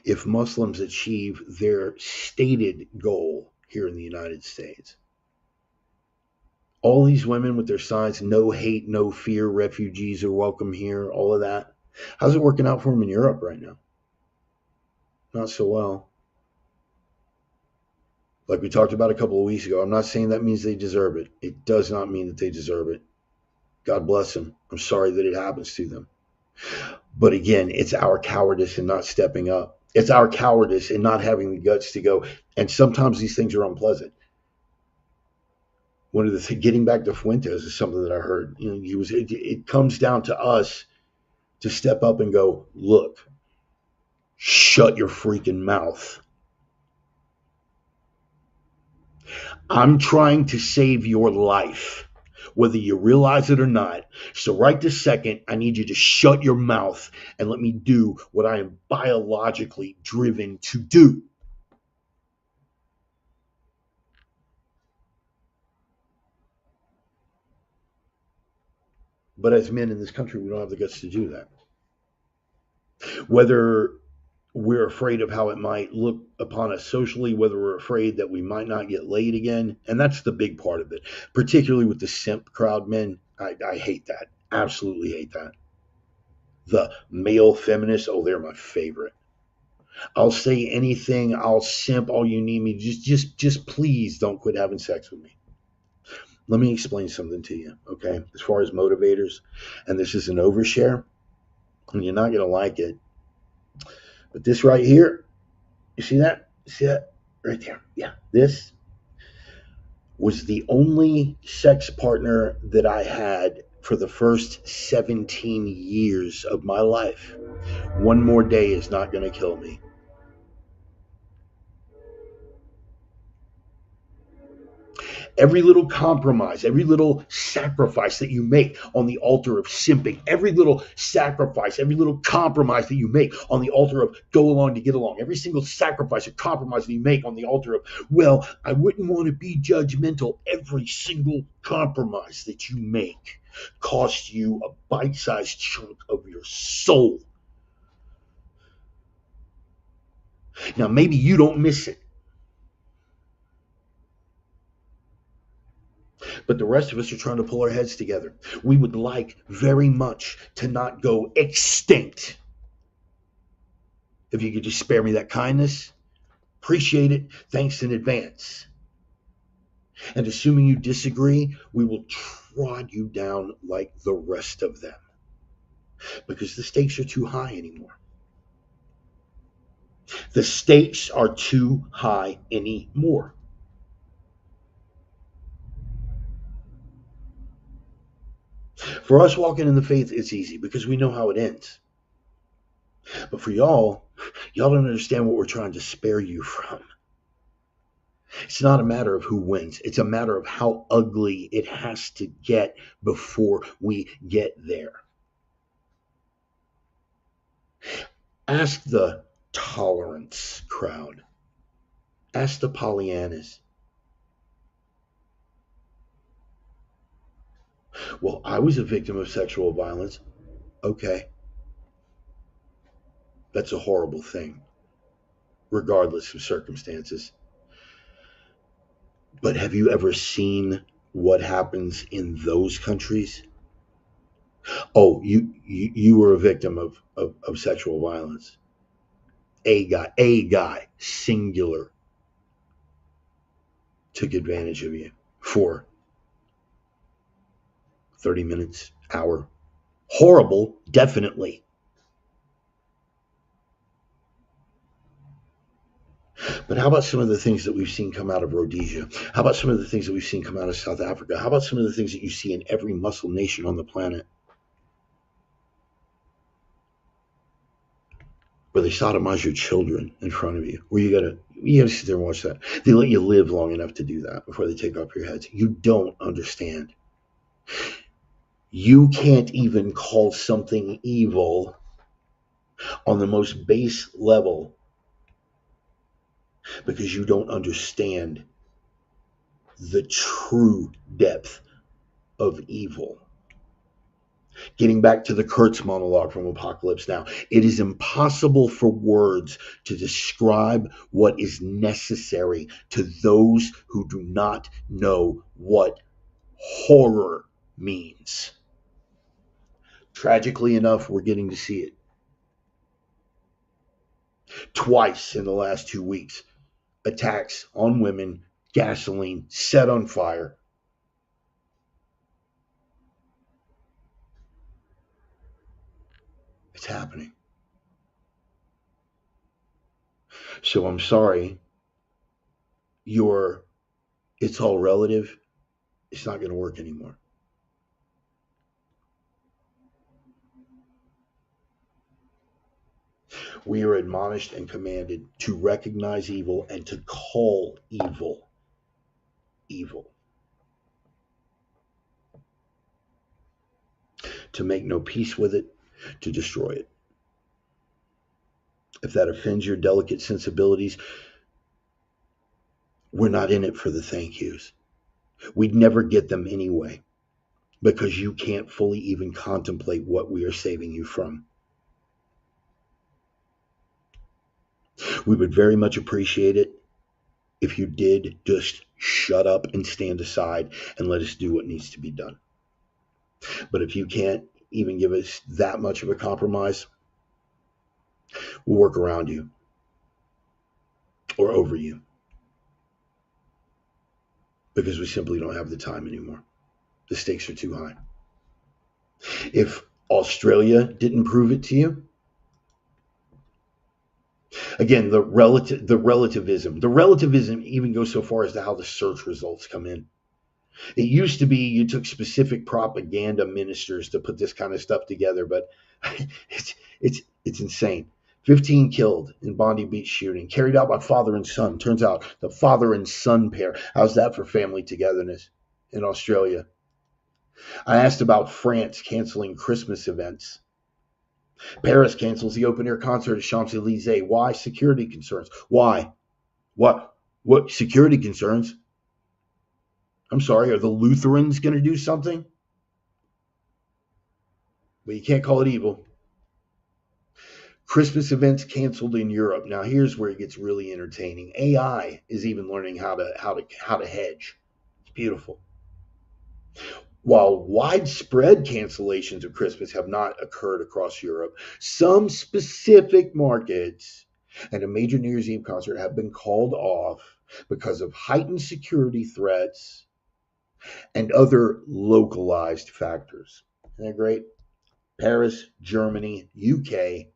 if Muslims achieve their stated goal here in the United States. All these women with their signs, no hate, no fear, refugees are welcome here, all of that. How's it working out for them in Europe right now? Not so well. Like we talked about a couple of weeks ago, I'm not saying that means they deserve it. It does not mean that they deserve it. God bless them. I'm sorry that it happens to them. But again, it's our cowardice in not stepping up. It's our cowardice in not having the guts to go. And sometimes these things are unpleasant. One of the getting back to Fuentes is something that I heard. You know, it comes down to us to step up and go, look, shut your freaking mouth. I'm trying to save your life, whether you realize it or not. So right this second, I need you to shut your mouth and let me do what I am biologically driven to do. But as men in this country, we don't have the guts to do that. Whether we're afraid of how it might look upon us socially, whether we're afraid that we might not get laid again. And that's the big part of it, particularly with the simp crowd men. I hate that. Absolutely hate that. The male feminists, oh, they're my favorite. I'll say anything. I'll simp all you need me. Just please don't quit having sex with me. Let me explain something to you, okay? As far as motivators, and this is an overshare, and you're not going to like it, but this right here, you see that? See that? Right there. Yeah. This was the only sex partner that I had for the first 17 years of my life. One more day is not going to kill me. Every little compromise, every little sacrifice that you make on the altar of simping, every little sacrifice, every little compromise that you make on the altar of go along to get along, every single sacrifice or compromise that you make on the altar of, well, I wouldn't want to be judgmental, every single compromise that you make costs you a bite-sized chunk of your soul. Now, maybe you don't miss it, but the rest of us are trying to pull our heads together. We would like very much to not go extinct. If you could just spare me that kindness, appreciate it. Thanks in advance. And assuming you disagree, we will trod you down like the rest of them because the stakes are too high anymore. The stakes are too high anymore. For us walking in the faith, it's easy because we know how it ends. But for y'all don't understand what we're trying to spare you from. It's not a matter of who wins. It's a matter of how ugly it has to get before we get there. Ask the tolerance crowd. Ask the Pollyannas. Well, I was a victim of sexual violence. Okay. That's a horrible thing, regardless of circumstances. But have you ever seen what happens in those countries? Oh, you were a victim of sexual violence. A guy, singular, took advantage of you for 30 minutes, hour. Horrible, definitely. But how about some of the things that we've seen come out of Rhodesia? How about some of the things that we've seen come out of South Africa? How about some of the things that you see in every Muslim nation on the planet where they sodomize your children in front of you? Where you gotta sit there and watch that. They let you live long enough to do that before they take off your heads. You don't understand. You can't even call something evil on the most base level because you don't understand the true depth of evil. Getting back to the Kurtz monologue from Apocalypse Now, it is impossible for words to describe what is necessary to those who do not know what horror means. Tragically enough, we're getting to see it twice in the last 2 weeks. Attacks on women, gasoline set on fire. It's happening. So I'm sorry, your it's all relative. It's not going to work anymore. We are admonished and commanded to recognize evil and to call evil evil, to make no peace with it, to destroy it. If that offends your delicate sensibilities, we're not in it for the thank yous. We'd never get them anyway because you can't fully even contemplate what we are saving you from. We would very much appreciate it if you did just shut up and stand aside and let us do what needs to be done. But if you can't even give us that much of a compromise, we'll work around you or over you because we simply don't have the time anymore. The stakes are too high. If Australia didn't prove it to you, again, the relativism even goes so far as to how the search results come in. It used to be you took specific propaganda ministers to put this kind of stuff together, but it's insane. 15 killed in Bondi Beach shooting, carried out by father and son. Turns out the father and son pair. How's that for family togetherness in Australia? I asked about France canceling Christmas events. Paris cancels the open air concert at Champs Elysees. Why? Security concerns. Why? What? What security concerns? I'm sorry, are the Lutherans going to do something? But you can't call it evil. Christmas events canceled in Europe. Now here's where it gets really entertaining. AI is even learning how to hedge. It's beautiful. While widespread cancellations of Christmas have not occurred across Europe, some specific markets and a major New Year's Eve concert have been called off because of heightened security threats and other localized factors. Isn't that great? Paris, Germany, UK,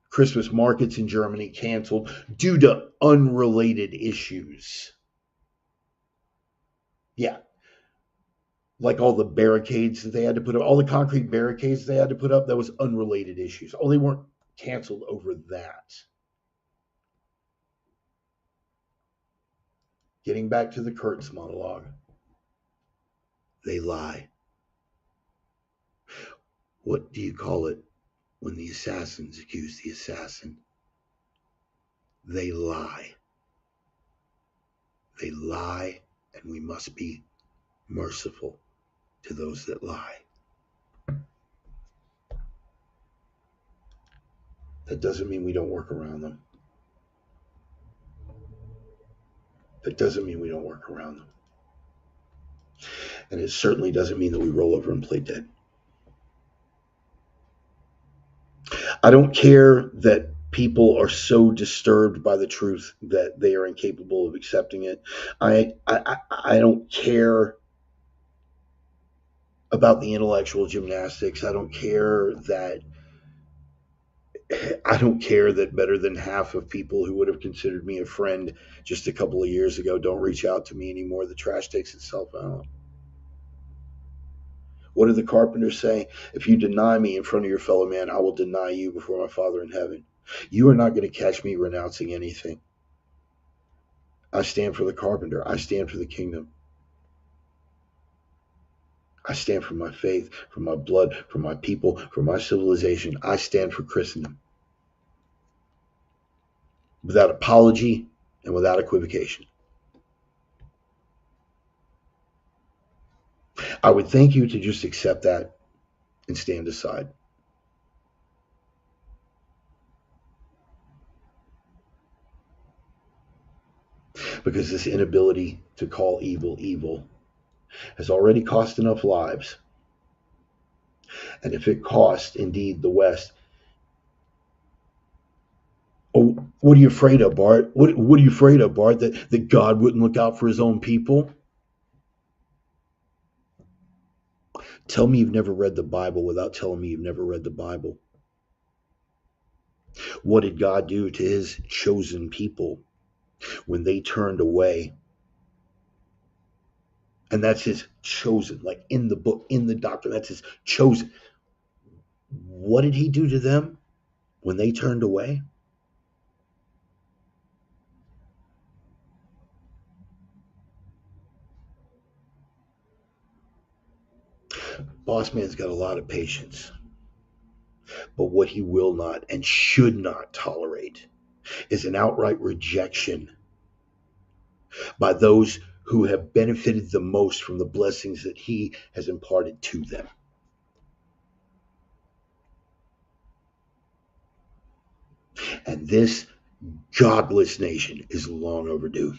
Christmas markets in Germany canceled due to unrelated issues. Yeah, like all the barricades that they had to put up, all the concrete barricades they had to put up, that was unrelated issues. Oh, they weren't canceled over that. Getting back to the Kurtz monologue, they lie. What do you call it when the assassins accuse the assassin? They lie. They lie, and we must be merciful to those that lie. That doesn't mean we don't work around them. That doesn't mean we don't work around them. And it certainly doesn't mean that we roll over and play dead. I don't care that people are so disturbed by the truth that they are incapable of accepting it. I don't care about the intellectual gymnastics. I don't care that better than half of people who would have considered me a friend just a couple of years ago don't reach out to me anymore. The trash takes itself out. What did the carpenters say? If you deny me in front of your fellow man, I will deny you before my Father in heaven. You are not going to catch me renouncing anything. I stand for the carpenter. I stand for the kingdom. I stand for my faith, for my blood, for my people, for my civilization. I stand for Christendom. Without apology and without equivocation. I would thank you to just accept that and stand aside. Because this inability to call evil evil has already cost enough lives. And if it cost indeed the West, oh, what are you afraid of, Bart? What are you afraid of, Bart? That God wouldn't look out for his own people? Tell me you've never read the Bible without telling me you've never read the Bible. What did God do to his chosen people when they turned away? And that's his chosen, like in the book, in the doctrine, that's his chosen. What did he do to them when they turned away? Boss man's got a lot of patience. But what he will not and should not tolerate is an outright rejection by those who have benefited the most from the blessings that he has imparted to them. And this godless nation is long overdue.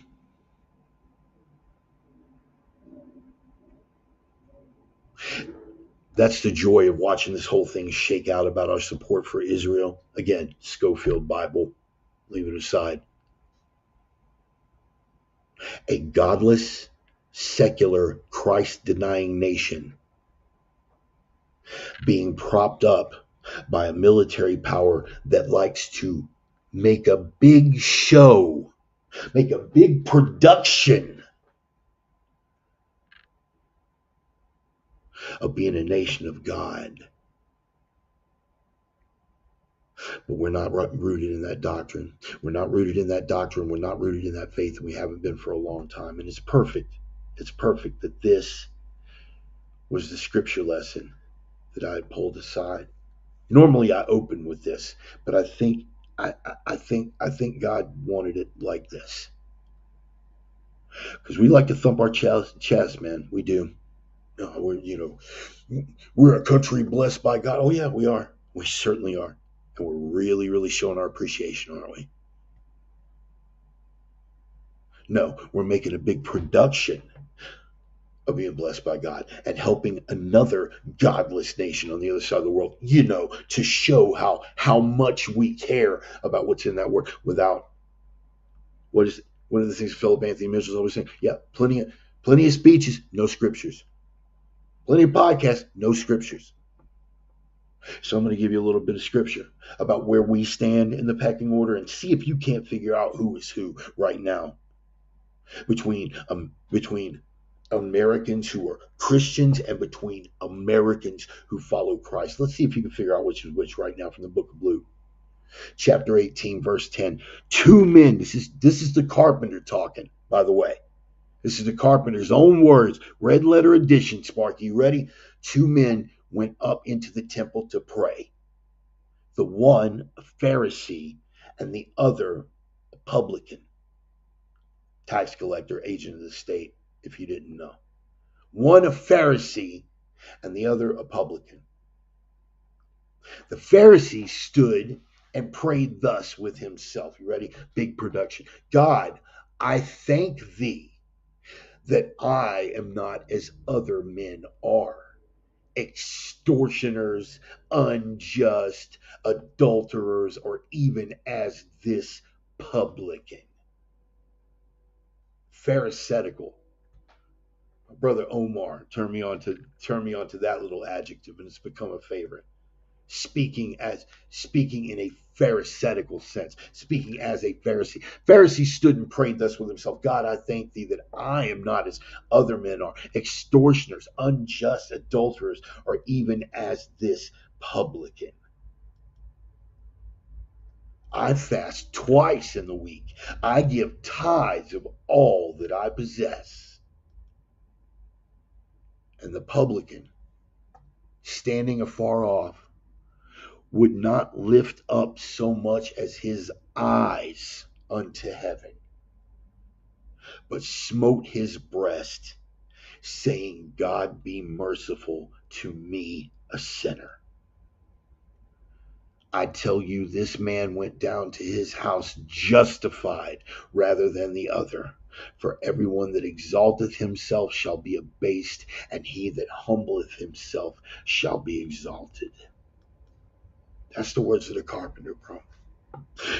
That's the joy of watching this whole thing shake out about our support for Israel. Again, Schofield Bible, leave it aside. A godless, secular, Christ denying nation being propped up by a military power that likes to make a big show, make a big production of being a nation of God. But we're not rooted in that doctrine. We're not rooted in that doctrine. We're not rooted in that faith, and we haven't been for a long time. And it's perfect. It's perfect that this was the scripture lesson that I had pulled aside. Normally I open with this, but I think God wanted it like this. Because we like to thump our chest, man. We do. We're a country blessed by God. Oh yeah, we are. We certainly are. And we're really, really showing our appreciation, aren't we? No, we're making a big production of being blessed by God and helping another godless nation on the other side of the world, to show how much we care about what's in that word without what is one of the things Philip Anthony Mitchell's always saying. Yeah, plenty of speeches, no scriptures. Plenty of podcasts, no scriptures. So I'm going to give you a little bit of scripture about where we stand in the pecking order and see if you can't figure out who is who right now between Americans who are Christians and between Americans who follow Christ. Let's see if you can figure out which is which right now from the book of Luke. Chapter 18, verse 10. Two men, this is the carpenter talking, by the way. This is the carpenter's own words. Red letter edition, Sparky. You ready? Two men went up into the temple to pray. The one a Pharisee and the other a publican. Tax collector, agent of the state, if you didn't know. One a Pharisee and the other a publican. The Pharisee stood and prayed thus with himself. You ready? Big production. God, I thank thee that I am not as other men are, extortioners, unjust, adulterers, or even as this publican. Pharisaical. My brother Omar turned me on to that little adjective, and it's become a favorite. Speaking in a pharisaical sense, speaking as a Pharisee. Pharisee stood and prayed thus with himself: God, I thank thee that I am not as other men are, extortioners, unjust, adulterers, or even as this publican. I fast twice in the week. I give tithes of all that I possess. And the publican, standing afar off, would not lift up so much as his eyes unto heaven, but smote his breast, saying, God be merciful to me, a sinner. I tell you, this man went down to his house justified rather than the other. For everyone that exalteth himself shall be abased, and he that humbleth himself shall be exalted. That's the words of the carpenter, bro.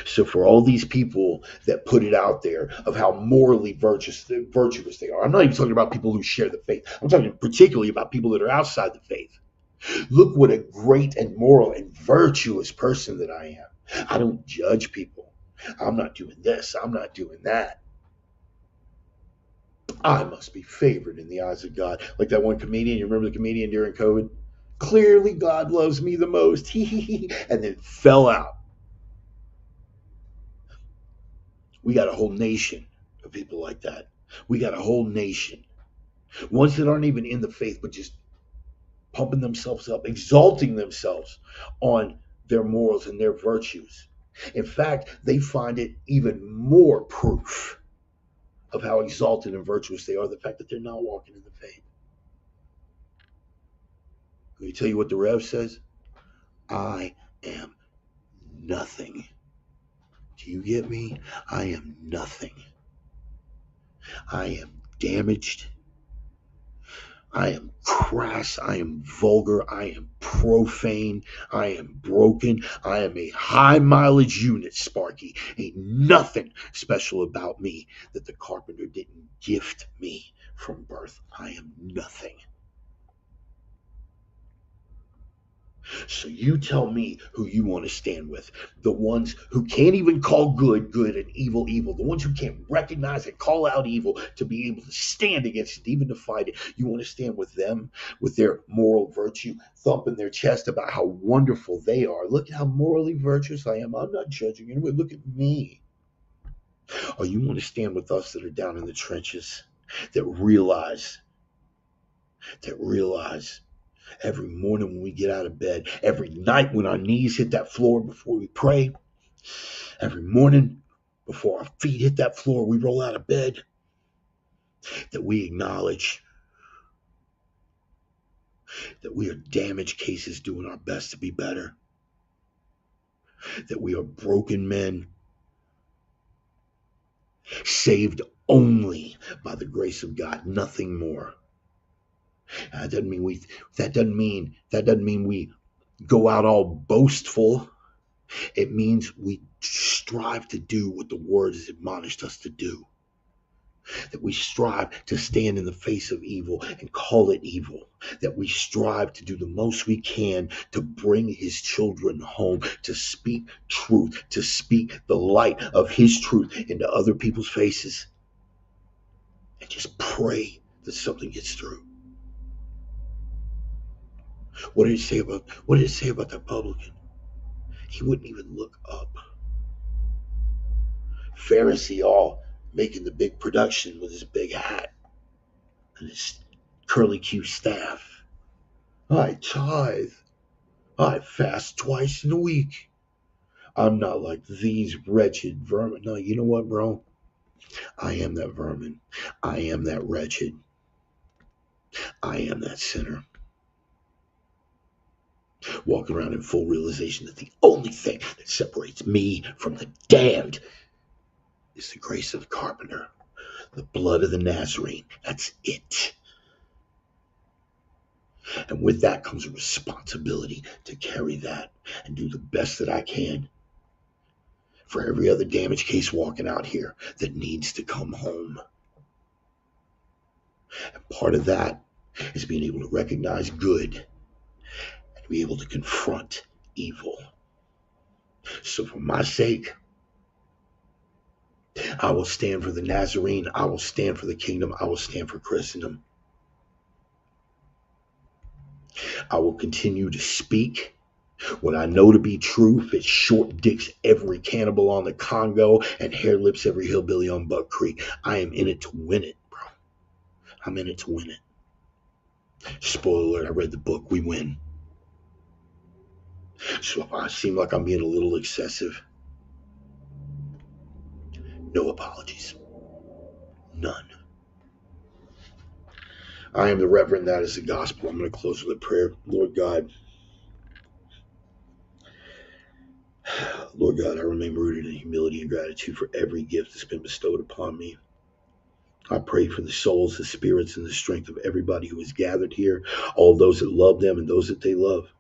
So for all these people that put it out there of how morally virtuous they are, I'm not even talking about people who share the faith. I'm talking particularly about people that are outside the faith. Look what a great and moral and virtuous person that I am. I don't judge people. I'm not doing this. I'm not doing that. I must be favored in the eyes of God. Like that one comedian. You remember the comedian during COVID? Clearly, God loves me the most. And then fell out. We got a whole nation of people like that. We got a whole nation. Ones that aren't even in the faith, but just pumping themselves up, exalting themselves on their morals and their virtues. In fact, they find it even more proof of how exalted and virtuous they are, the fact that they're not walking in the faith. Let me tell you what the Rev says. I am nothing. Do you get me? I am nothing. I am damaged. I am crass. I am vulgar. I am profane. I am broken. I am a high mileage unit, Sparky. Ain't nothing special about me that the carpenter didn't gift me from birth. I am nothing. So you tell me who you want to stand with. The ones who can't even call good good and evil evil. The ones who can't recognize and call out evil to be able to stand against it, even to fight it. You want to stand with them, with their moral virtue, thumping their chest about how wonderful they are. Look at how morally virtuous I am. I'm not judging anyone. Look at me. Or you want to stand with us that are down in the trenches, that realize every morning when we get out of bed, every night when our knees hit that floor before we pray, every morning before our feet hit that floor, we roll out of bed, that we acknowledge that we are damaged cases doing our best to be better, that we are broken men, saved only by the grace of God, nothing more. That doesn't mean we go out all boastful. It means we strive to do what the word has admonished us to do. That we strive to stand in the face of evil and call it evil. That we strive to do the most we can to bring his children home, to speak truth, to speak the light of his truth into other people's faces. And just pray that something gets through. What did it say about that publican? He wouldn't even look up. Pharisee all making the big production with his big hat and his curly Q staff. I tithe. I fast twice in a week. I'm not like these wretched vermin. No, you know what, bro? I am that vermin. I am that wretched. I am that sinner. walking around in full realization that the only thing that separates me from the damned is the grace of the carpenter, the blood of the Nazarene. That's it. And with that comes a responsibility to carry that and do the best that I can for every other damaged case walking out here that needs to come home. And part of that is being able to recognize good and be able to confront evil. So for my sake, I will stand for the Nazarene. I will stand for the kingdom. I will stand for Christendom. I will continue to speak what I know to be true. If it short dicks every cannibal on the Congo and hair lips every hillbilly on Buck Creek, I am in it to win it, bro. I'm in it to win it. Spoiler alert, I read the book. We win. So if I seem like I'm being a little excessive, no apologies. None. I am the Reverend. That is the gospel. I'm going to close with a prayer. Lord God, I remain rooted in humility and gratitude for every gift that's been bestowed upon me. I pray for the souls, the spirits, and the strength of everybody who is gathered here, all those that love them and those that they love.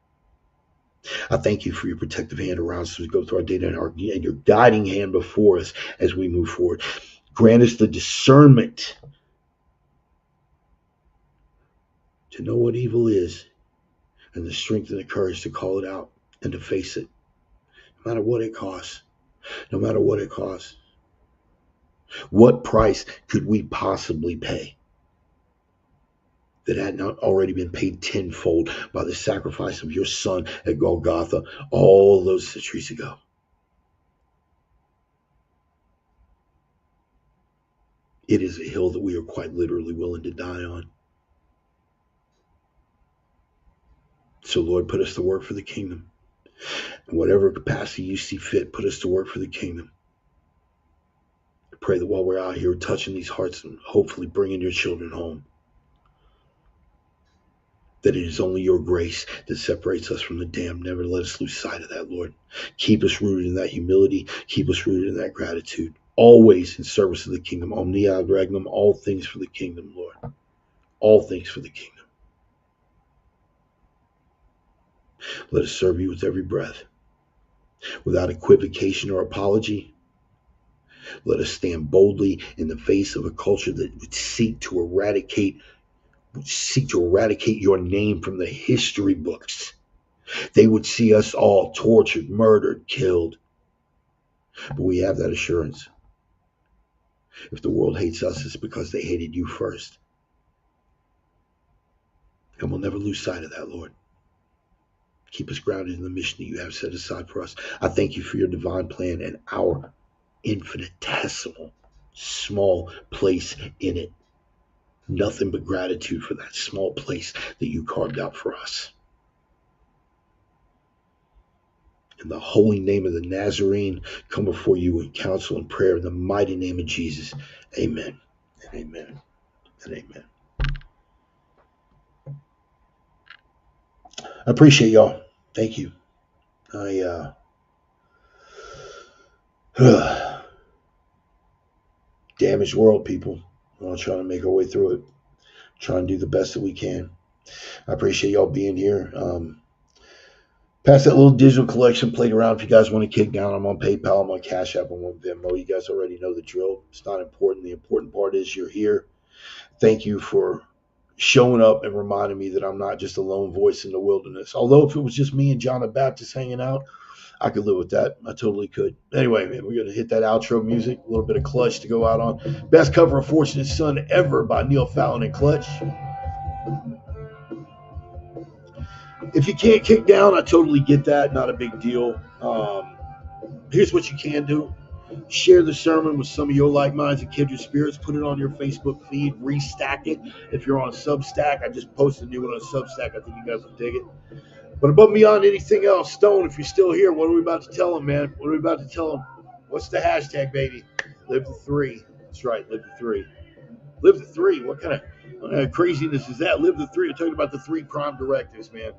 I thank you for your protective hand around us as we go through our day and your guiding hand before us as we move forward. Grant us the discernment to know what evil is and the strength and the courage to call it out and to face it, no matter what it costs. No matter what it costs. What price could we possibly pay that had not already been paid tenfold by the sacrifice of your son at Golgotha all those centuries ago? It is a hill that we are quite literally willing to die on. So, Lord, put us to work for the kingdom. In whatever capacity you see fit, put us to work for the kingdom. I pray that while we're out here touching these hearts and hopefully bringing your children home, that it is only your grace that separates us from the damned. Never let us lose sight of that, Lord. Keep us rooted in that humility. Keep us rooted in that gratitude. Always in service of the kingdom. Omnia ad regnum, all things for the kingdom, Lord. All things for the kingdom. Let us serve you with every breath. Without equivocation or apology, let us stand boldly in the face of a culture that would seek to eradicate your name from the history books. They would see us all tortured, murdered, killed. But we have that assurance. If the world hates us, it's because they hated you first. And we'll never lose sight of that, Lord. Keep us grounded in the mission that you have set aside for us. I thank you for your divine plan and our infinitesimal, small place in it. Nothing but gratitude for that small place that you carved out for us. In the holy name of the Nazarene, come before you in counsel and prayer in the mighty name of Jesus. Amen and amen and amen. I appreciate y'all. Thank you. Damaged world, people. We're trying to make our way through it. Trying to do the best that we can. I appreciate y'all being here. Pass that little digital collection plate around if you guys want to kick down. I'm on PayPal, I'm on Cash App, I'm on Venmo. You guys already know the drill. It's not important. The important part is you're here. Thank you for showing up and reminding me that I'm not just a lone voice in the wilderness. Although if it was just me and John the Baptist hanging out, I could live with that. I totally could. Anyway, man, we're going to hit that outro music. A little bit of Clutch to go out on. Best cover of Fortunate Son ever by Neil Fallon and Clutch. If you can't kick down, I totally get that. Not a big deal. Here's what you can do. Share the sermon with some of your like minds and kindred spirits. Put it on your Facebook feed. Restack it. If you're on Substack, I just posted a new one on Substack. I think you guys will dig it. But above and beyond anything else, Stone, if you're still here, what are we about to tell them, man? What are we about to tell them? What's the hashtag, baby? Live the 3. That's right, live the 3. Live the 3. What kind of craziness is that? Live the 3. I'm talking about the 3 prime directives, man.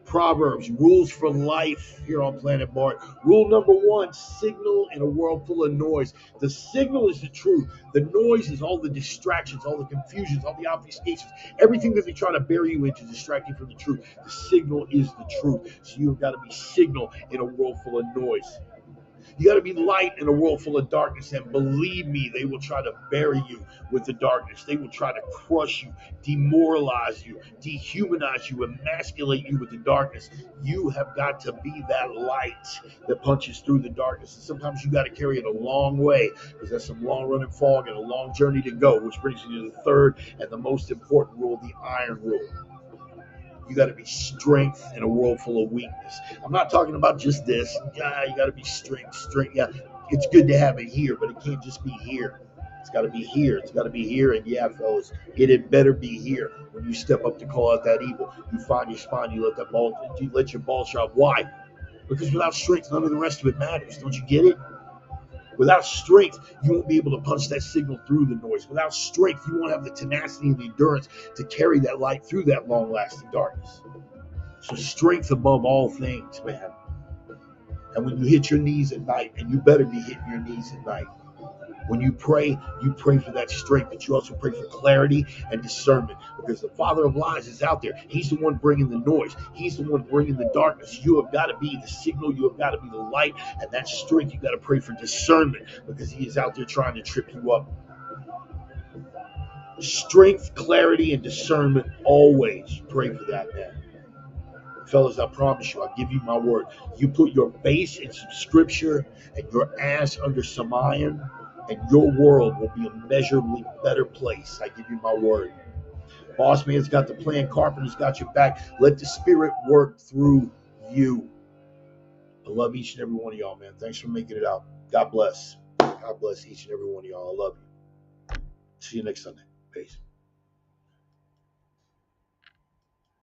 Proverbs, rules for life here on planet Mars. Rule number one, signal in a world full of noise. The signal is the truth. The noise is all the distractions, all the confusions, all the obfuscations, everything that they try to bury you in to distract you from the truth. The signal is the truth. So you've got to be signal in a world full of noise. You got to be light in a world full of darkness. And believe me, they will try to bury you with the darkness. They will try to crush you, demoralize you, dehumanize you, emasculate you with the darkness. You have got to be that light that punches through the darkness. And sometimes you got to carry it a long way because there's some long running fog and a long journey to go, which brings you to the third and the most important rule, the iron rule. You got to be strength in a world full of weakness. I'm not talking about just this. Yeah, you got to be strength. Yeah, it's good to have it here, but it can't just be here. It's got to be here. It's got to be here. And yeah, fellas, it better be here when you step up to call out that evil. You find your spine. You let your ball drop. Why? Because without strength, none of the rest of it matters. Don't you get it? Without strength, you won't be able to punch that signal through the noise. Without strength, you won't have the tenacity and the endurance to carry that light through that long-lasting darkness. So strength above all things, man. And when you hit your knees at night, and you better be hitting your knees at night, when you pray for that strength, but you also pray for clarity and discernment because the father of lies is out there. He's the one bringing the noise. He's the one bringing the darkness. You have got to be the signal. You have got to be the light. And that strength, you got to pray for discernment because he is out there trying to trip you up. Strength, clarity, and discernment, always pray for that, man. Fellas, I promise you, I give you my word. You put your base in some scripture and your ass under some iron, and your world will be a measurably better place. I give you my word. Boss man's got the plan, carpenter's got your back. Let the spirit work through you. I love each and every one of y'all, man. Thanks for making it out. God bless. God bless each and every one of y'all. I love you. See you next Sunday. Peace.